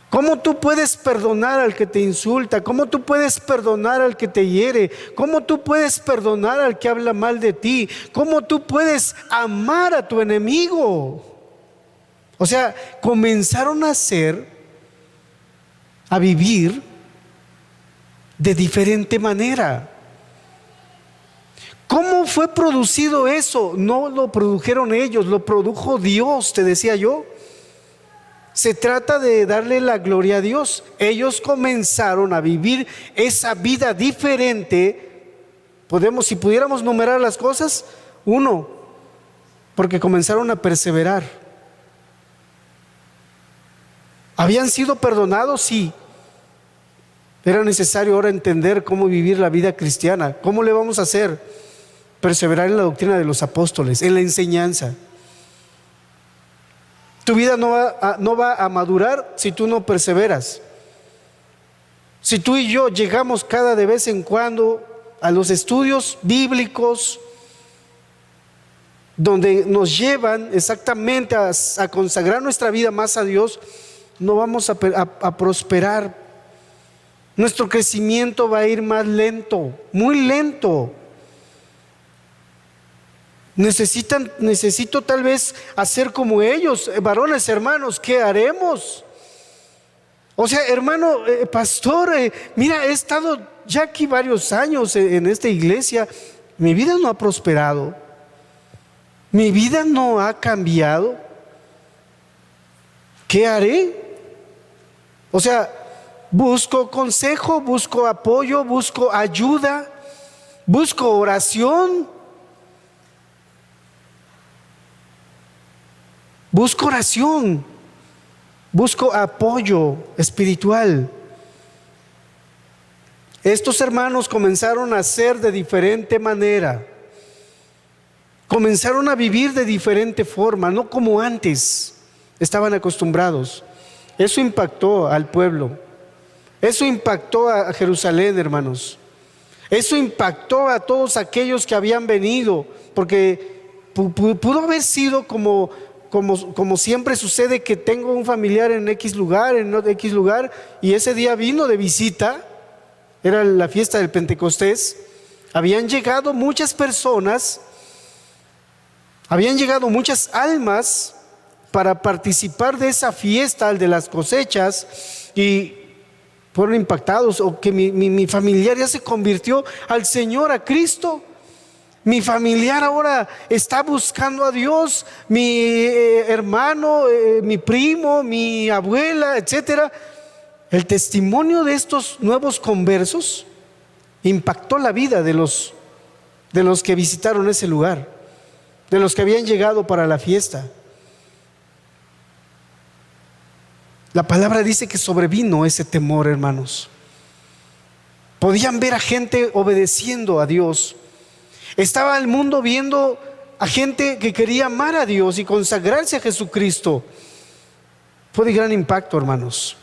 ¿Cómo tú puedes perdonar al que te insulta? ¿Cómo tú puedes perdonar al que te hiere? ¿Cómo tú puedes perdonar al que habla mal de ti? ¿Cómo tú puedes amar a tu enemigo? O sea, comenzaron a vivir de diferente manera. ¿Cómo fue producido eso? No lo produjeron ellos, lo produjo Dios, te decía yo. Se trata de darle la gloria a Dios. Ellos comenzaron a vivir esa vida diferente. Si pudiéramos numerar las cosas, 1, porque comenzaron a perseverar. ¿Habían sido perdonados? Sí. Era necesario ahora entender cómo vivir la vida cristiana. ¿Cómo le vamos a hacer? Perseverar en la doctrina de los apóstoles, en la enseñanza. Tu vida no va a madurar si tú no perseveras. Si tú y yo llegamos cada de vez en cuando a los estudios bíblicos, donde nos llevan exactamente a consagrar nuestra vida más a Dios, no vamos a prosperar. Nuestro crecimiento va a ir más lento, muy lento. Necesito tal vez hacer como ellos, varones, hermanos, ¿qué haremos? O sea, hermano, pastor, mira, he estado ya aquí varios años en esta iglesia, mi vida no ha prosperado, mi vida no ha cambiado, ¿qué haré? O sea, busco consejo, busco apoyo, busco ayuda, busco oración. Busco oración, busco apoyo espiritual. Estos hermanos comenzaron a hacer de diferente manera, comenzaron a vivir de diferente forma, no como antes estaban acostumbrados. Eso impactó al pueblo, eso impactó a Jerusalén, hermanos. Eso impactó a todos aquellos que habían venido, porque pudo haber sido como siempre sucede, que tengo un familiar en X lugar, y ese día vino de visita, era la fiesta del Pentecostés, habían llegado muchas personas, habían llegado muchas almas para participar de esa fiesta, el de las cosechas, y fueron impactados, o que mi familiar ya se convirtió al Señor, a Cristo. Mi familiar ahora está buscando a Dios, mi hermano, mi primo, mi abuela, etcétera. El testimonio de estos nuevos conversos impactó la vida de los que visitaron ese lugar, de los que habían llegado para la fiesta. La palabra dice que sobrevino ese temor, hermanos. Podían ver a gente obedeciendo a Dios. Estaba el mundo viendo a gente que quería amar a Dios y consagrarse a Jesucristo. Fue de gran impacto, hermanos,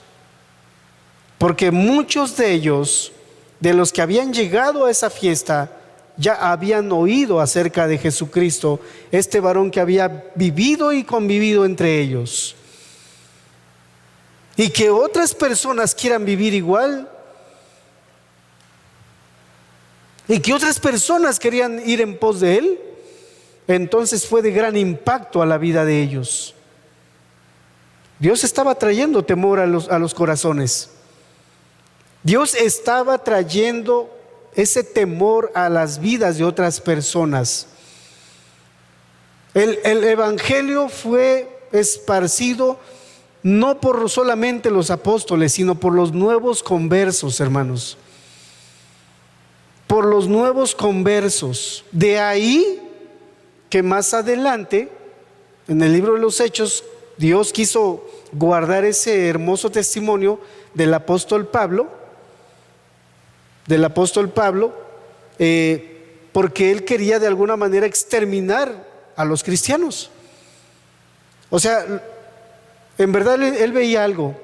porque muchos de ellos, de los que habían llegado a esa fiesta, ya habían oído acerca de Jesucristo, este varón que había vivido y convivido entre ellos. Y que otras personas quieran vivir igual, y que otras personas querían ir en pos de él, entonces fue de gran impacto a la vida de ellos. Dios estaba trayendo temor a los corazones. Dios estaba trayendo ese temor a las vidas de otras personas. El evangelio fue esparcido no por solamente los apóstoles, sino por los nuevos conversos, hermanos. Por los nuevos conversos. De ahí que más adelante, en el libro de los Hechos, Dios quiso guardar ese hermoso testimonio del apóstol Pablo, porque él quería de alguna manera exterminar a los cristianos. O sea, en verdad él veía algo.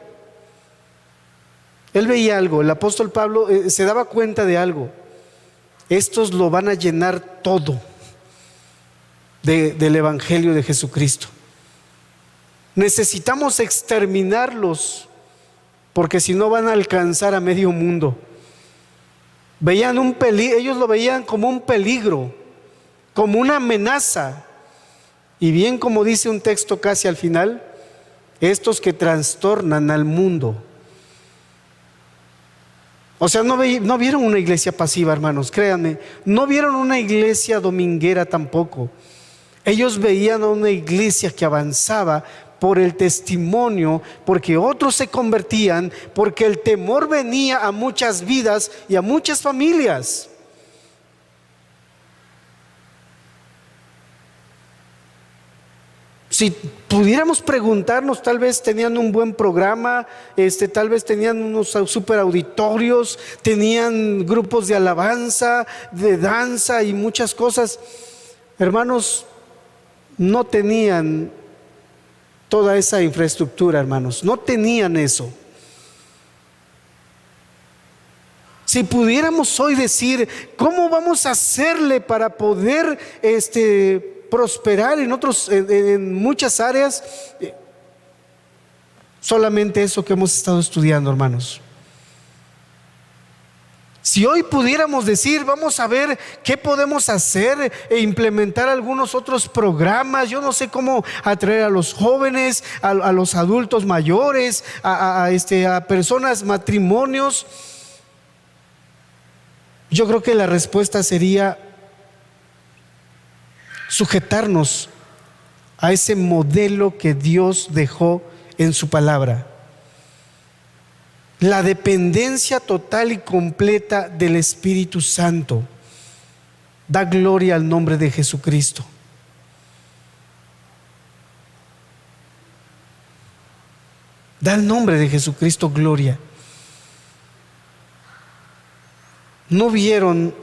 El apóstol Pablo se daba cuenta de algo. Estos lo van a llenar todo del Evangelio de Jesucristo. Necesitamos exterminarlos, porque si no van a alcanzar a medio mundo. Ellos lo veían como un peligro, como una amenaza. Y bien, como dice un texto casi al final, estos que trastornan al mundo. O sea, no vieron una iglesia pasiva, hermanos, créanme. No vieron una iglesia dominguera tampoco. Ellos veían a una iglesia que avanzaba por el testimonio, porque otros se convertían, porque el temor venía a muchas vidas y a muchas familias. Si pudiéramos preguntarnos, tal vez tenían un buen programa, tal vez tenían unos super auditorios, tenían grupos de alabanza, de danza y muchas cosas. Hermanos, no tenían toda esa infraestructura, hermanos, no tenían eso. Si pudiéramos hoy decir, ¿cómo vamos a hacerle para poder prosperar en muchas áreas? Solamente eso que hemos estado estudiando, hermanos. Si hoy pudiéramos decir, vamos a ver qué podemos hacer e implementar algunos otros programas, yo no sé cómo atraer a los jóvenes, a los adultos mayores, a personas, matrimonios, yo creo que la respuesta sería sujetarnos a ese modelo que Dios dejó en su palabra. La dependencia total y completa del Espíritu Santo. Da gloria al nombre de Jesucristo. Da al nombre de Jesucristo gloria. No vieron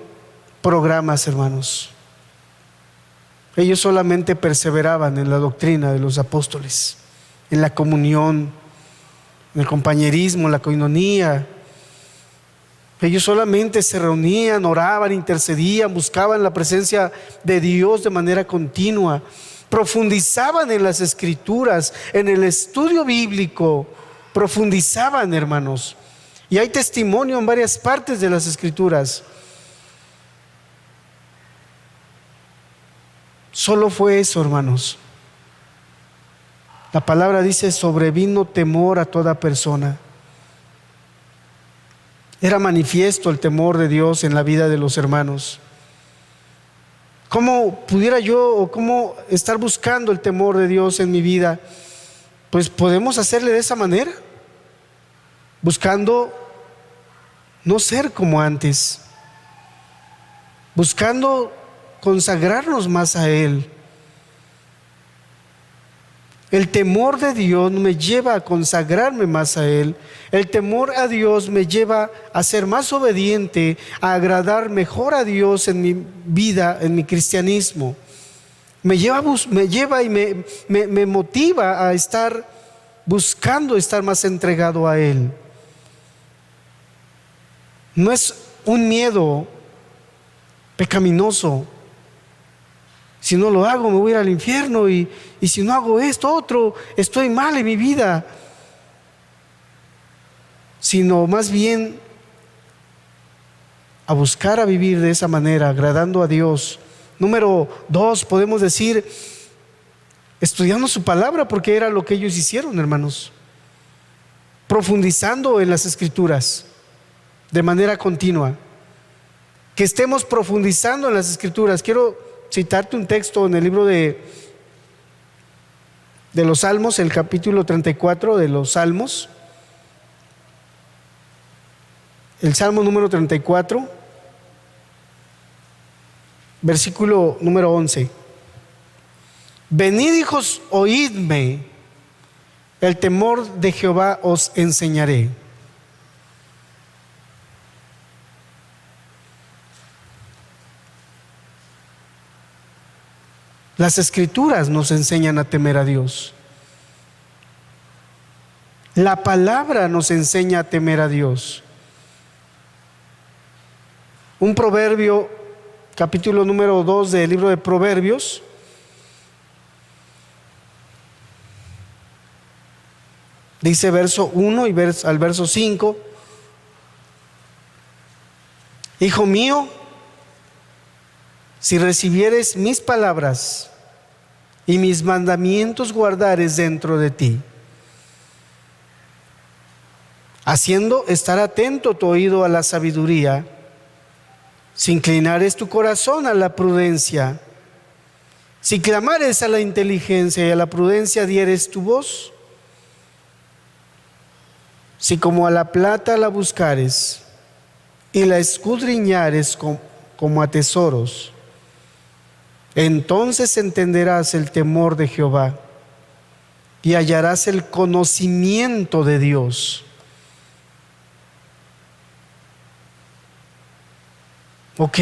programas, hermanos. Ellos solamente perseveraban en la doctrina de los apóstoles, en la comunión, en el compañerismo, en la coinonía. Ellos solamente se reunían, oraban, intercedían, buscaban la presencia de Dios de manera continua, profundizaban en las Escrituras, en el estudio bíblico, profundizaban, hermanos. Y hay testimonio en varias partes de las Escrituras. Solo fue eso, hermanos. La palabra dice, sobrevino temor a toda persona. Era manifiesto el temor de Dios en la vida de los hermanos. ¿Cómo pudiera yo o cómo estar buscando el temor de Dios en mi vida? Pues podemos hacerle de esa manera, buscando no ser como antes, buscando consagrarnos más a Él. El temor de Dios me lleva a consagrarme más a Él. El temor a Dios me lleva a ser más obediente, a agradar mejor a Dios en mi vida, en mi cristianismo. Me lleva y me motiva a estar buscando estar más entregado a Él. No es un miedo pecaminoso. Si no lo hago, me voy a ir al infierno, y si no hago esto, otro, estoy mal en mi vida. Sino más bien a buscar a vivir de esa manera, agradando a Dios. Número 2, podemos decir, estudiando su palabra, porque era lo que ellos hicieron, hermanos. Profundizando en las Escrituras de manera continua. Que estemos profundizando en las Escrituras. Quiero citarte un texto en el libro de de los Salmos, el capítulo 34 de los Salmos. El Salmo número 34, versículo número 11. Venid, hijos, oídme, el temor de Jehová os enseñaré. Las Escrituras nos enseñan a temer a Dios. La palabra nos enseña a temer a Dios. Un proverbio, capítulo número 2 del libro de Proverbios, dice verso 1 y al verso 5: Hijo mío, si recibieres mis palabras y mis mandamientos guardares dentro de ti, haciendo estar atento tu oído a la sabiduría, si inclinares tu corazón a la prudencia, si clamares a la inteligencia y a la prudencia dieres tu voz, si como a la plata la buscares y la escudriñares como a tesoros, entonces entenderás el temor de Jehová y hallarás el conocimiento de Dios. Ok,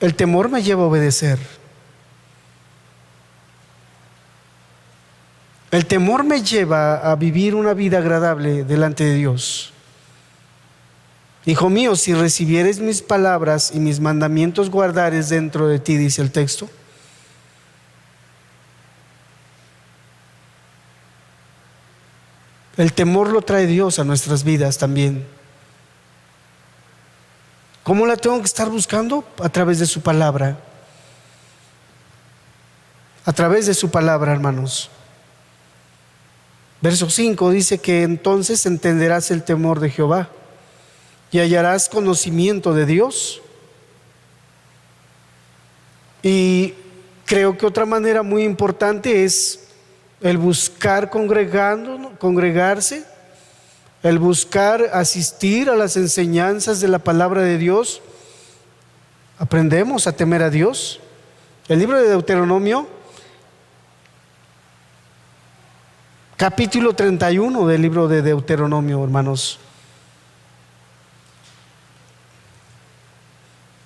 el temor me lleva a obedecer. El temor me lleva a vivir una vida agradable delante de Dios. Hijo mío, si recibieres mis palabras y mis mandamientos guardares dentro de ti, dice el texto. El temor lo trae Dios a nuestras vidas también. ¿Cómo la tengo que estar buscando? A través de su palabra. A través de su palabra, hermanos. Verso 5 dice que entonces entenderás el temor de Jehová y hallarás conocimiento de Dios. Y creo que otra manera muy importante es el buscar congregarse, el buscar asistir a las enseñanzas de la palabra de Dios. Aprendemos a temer a Dios. El libro de Deuteronomio, capítulo 31 del libro de Deuteronomio, hermanos.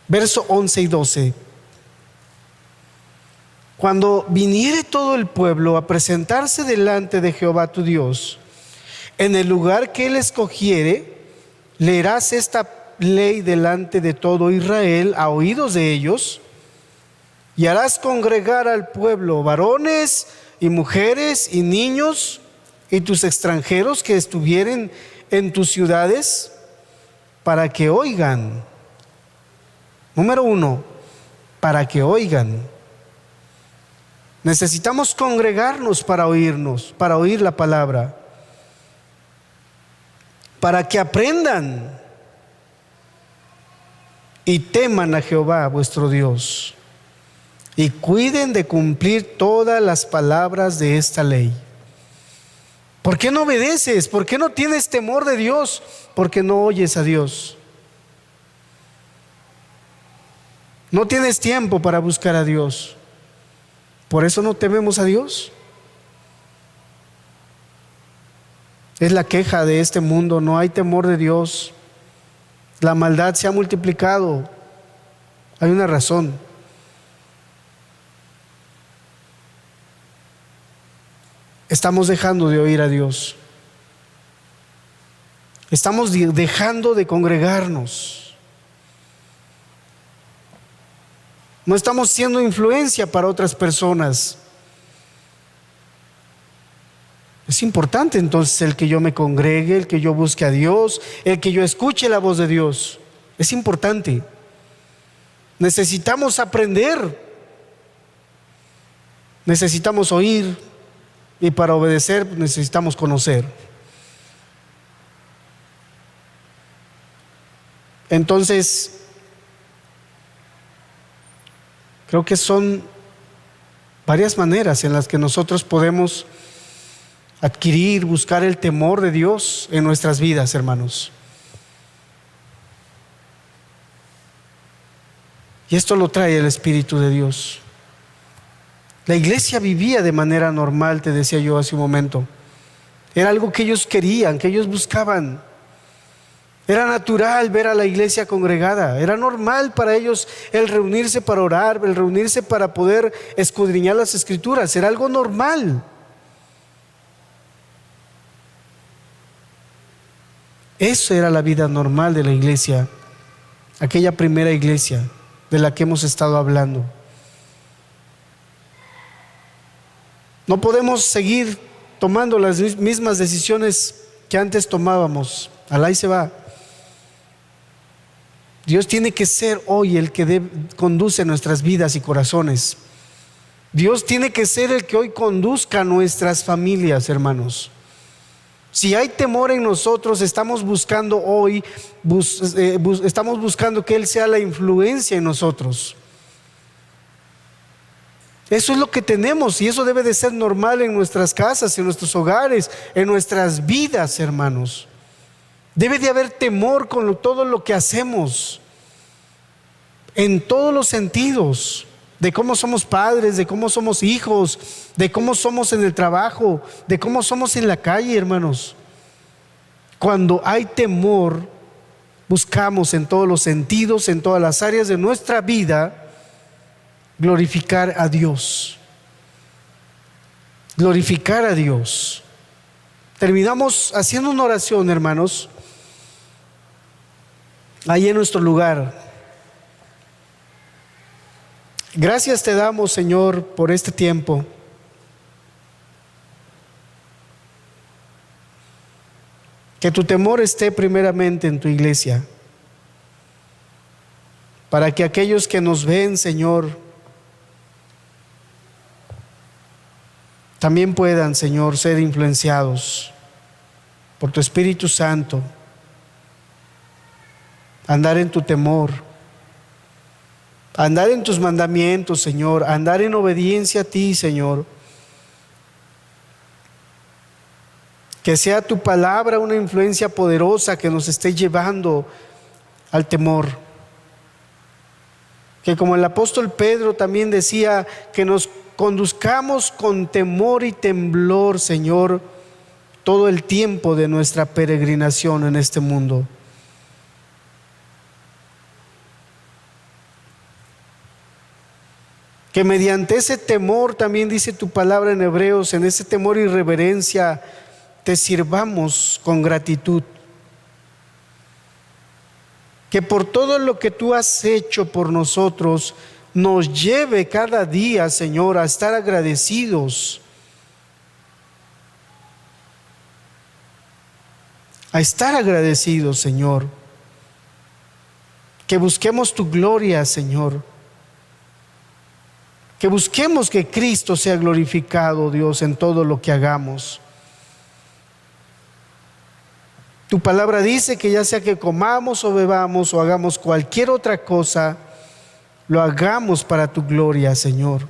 Verso 11 y 12. Cuando viniere todo el pueblo a presentarse delante de Jehová tu Dios, en el lugar que él escogiere, leerás esta ley delante de todo Israel a oídos de ellos, y harás congregar al pueblo, varones y mujeres y niños, y tus extranjeros que estuvieren en tus ciudades, para que oigan. Número 1, para que oigan. Necesitamos congregarnos para oír la palabra, para que aprendan y teman a Jehová vuestro Dios, y cuiden de cumplir todas las palabras de esta ley. ¿Por qué no obedeces? ¿Por qué no tienes temor de Dios? Porque no oyes a Dios. No tienes tiempo para buscar a Dios. Por eso no tememos a Dios. Es la queja de este mundo, no hay temor de Dios. La maldad se ha multiplicado. Hay una razón. Estamos dejando de oír a Dios. Estamos dejando de congregarnos. No estamos siendo influencia para otras personas. Es importante entonces el que yo me congregue, el que yo busque a Dios, el que yo escuche la voz de Dios. Es importante. Necesitamos aprender. Necesitamos oír. Y para obedecer necesitamos conocer. Entonces, creo que son varias maneras en las que nosotros podemos adquirir, buscar el temor de Dios en nuestras vidas, hermanos. Y esto lo trae el Espíritu de Dios. La iglesia vivía de manera normal, te decía yo hace un momento. Era algo que ellos querían, que ellos buscaban. Era natural ver a la iglesia congregada. Era normal para ellos el reunirse para orar, el reunirse para poder escudriñar las Escrituras. Era algo normal. Eso era la vida normal de la iglesia, aquella primera iglesia de la que hemos estado hablando. No podemos seguir tomando las mismas decisiones que antes tomábamos. Alá y se va. Dios tiene que ser hoy el que conduce nuestras vidas y corazones. Dios tiene que ser el que hoy conduzca nuestras familias, hermanos. Si hay temor en nosotros, estamos buscando hoy, estamos buscando que Él sea la influencia en nosotros. Eso es lo que tenemos y eso debe de ser normal en nuestras casas, en nuestros hogares, en nuestras vidas, hermanos. Debe de haber temor con todo lo que hacemos, en todos los sentidos, de cómo somos padres, de cómo somos hijos, de cómo somos en el trabajo, de cómo somos en la calle, hermanos. Cuando hay temor, buscamos en todos los sentidos, en todas las áreas de nuestra vida, glorificar a Dios. Glorificar a Dios. Terminamos haciendo una oración, hermanos, ahí en nuestro lugar. Gracias te damos, Señor, por este tiempo. Que tu temor esté primeramente en tu iglesia, para que aquellos que nos ven, Señor, también puedan, Señor, ser influenciados por tu Espíritu Santo, andar en tu temor, andar en tus mandamientos, Señor, andar en obediencia a ti, Señor. Que sea tu palabra una influencia poderosa que nos esté llevando al temor. Que como el apóstol Pedro también decía, que nos conduzcamos con temor y temblor, Señor, todo el tiempo de nuestra peregrinación en este mundo. Que mediante ese temor, también dice tu palabra en Hebreos, en ese temor y reverencia, te sirvamos con gratitud. Que por todo lo que tú has hecho por nosotros, nos lleve cada día, Señor, a estar agradecidos. A estar agradecidos, Señor. Que busquemos tu gloria, Señor. Que busquemos que Cristo sea glorificado, Dios, en todo lo que hagamos. Tu palabra dice que ya sea que comamos o bebamos o hagamos cualquier otra cosa, lo hagamos para tu gloria, Señor.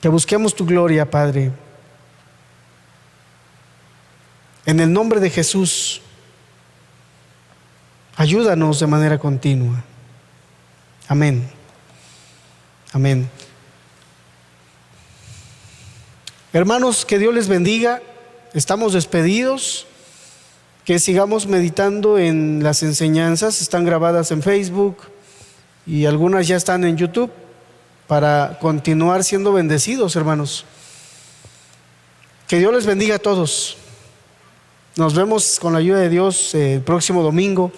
Que busquemos tu gloria, Padre. En el nombre de Jesús, ayúdanos de manera continua. Amén. Amén. Hermanos, que Dios les bendiga. Estamos despedidos. Que sigamos meditando en las enseñanzas. Están grabadas en Facebook y algunas ya están en YouTube para continuar siendo bendecidos, hermanos. Que Dios les bendiga a todos. Nos vemos con la ayuda de Dios el próximo domingo.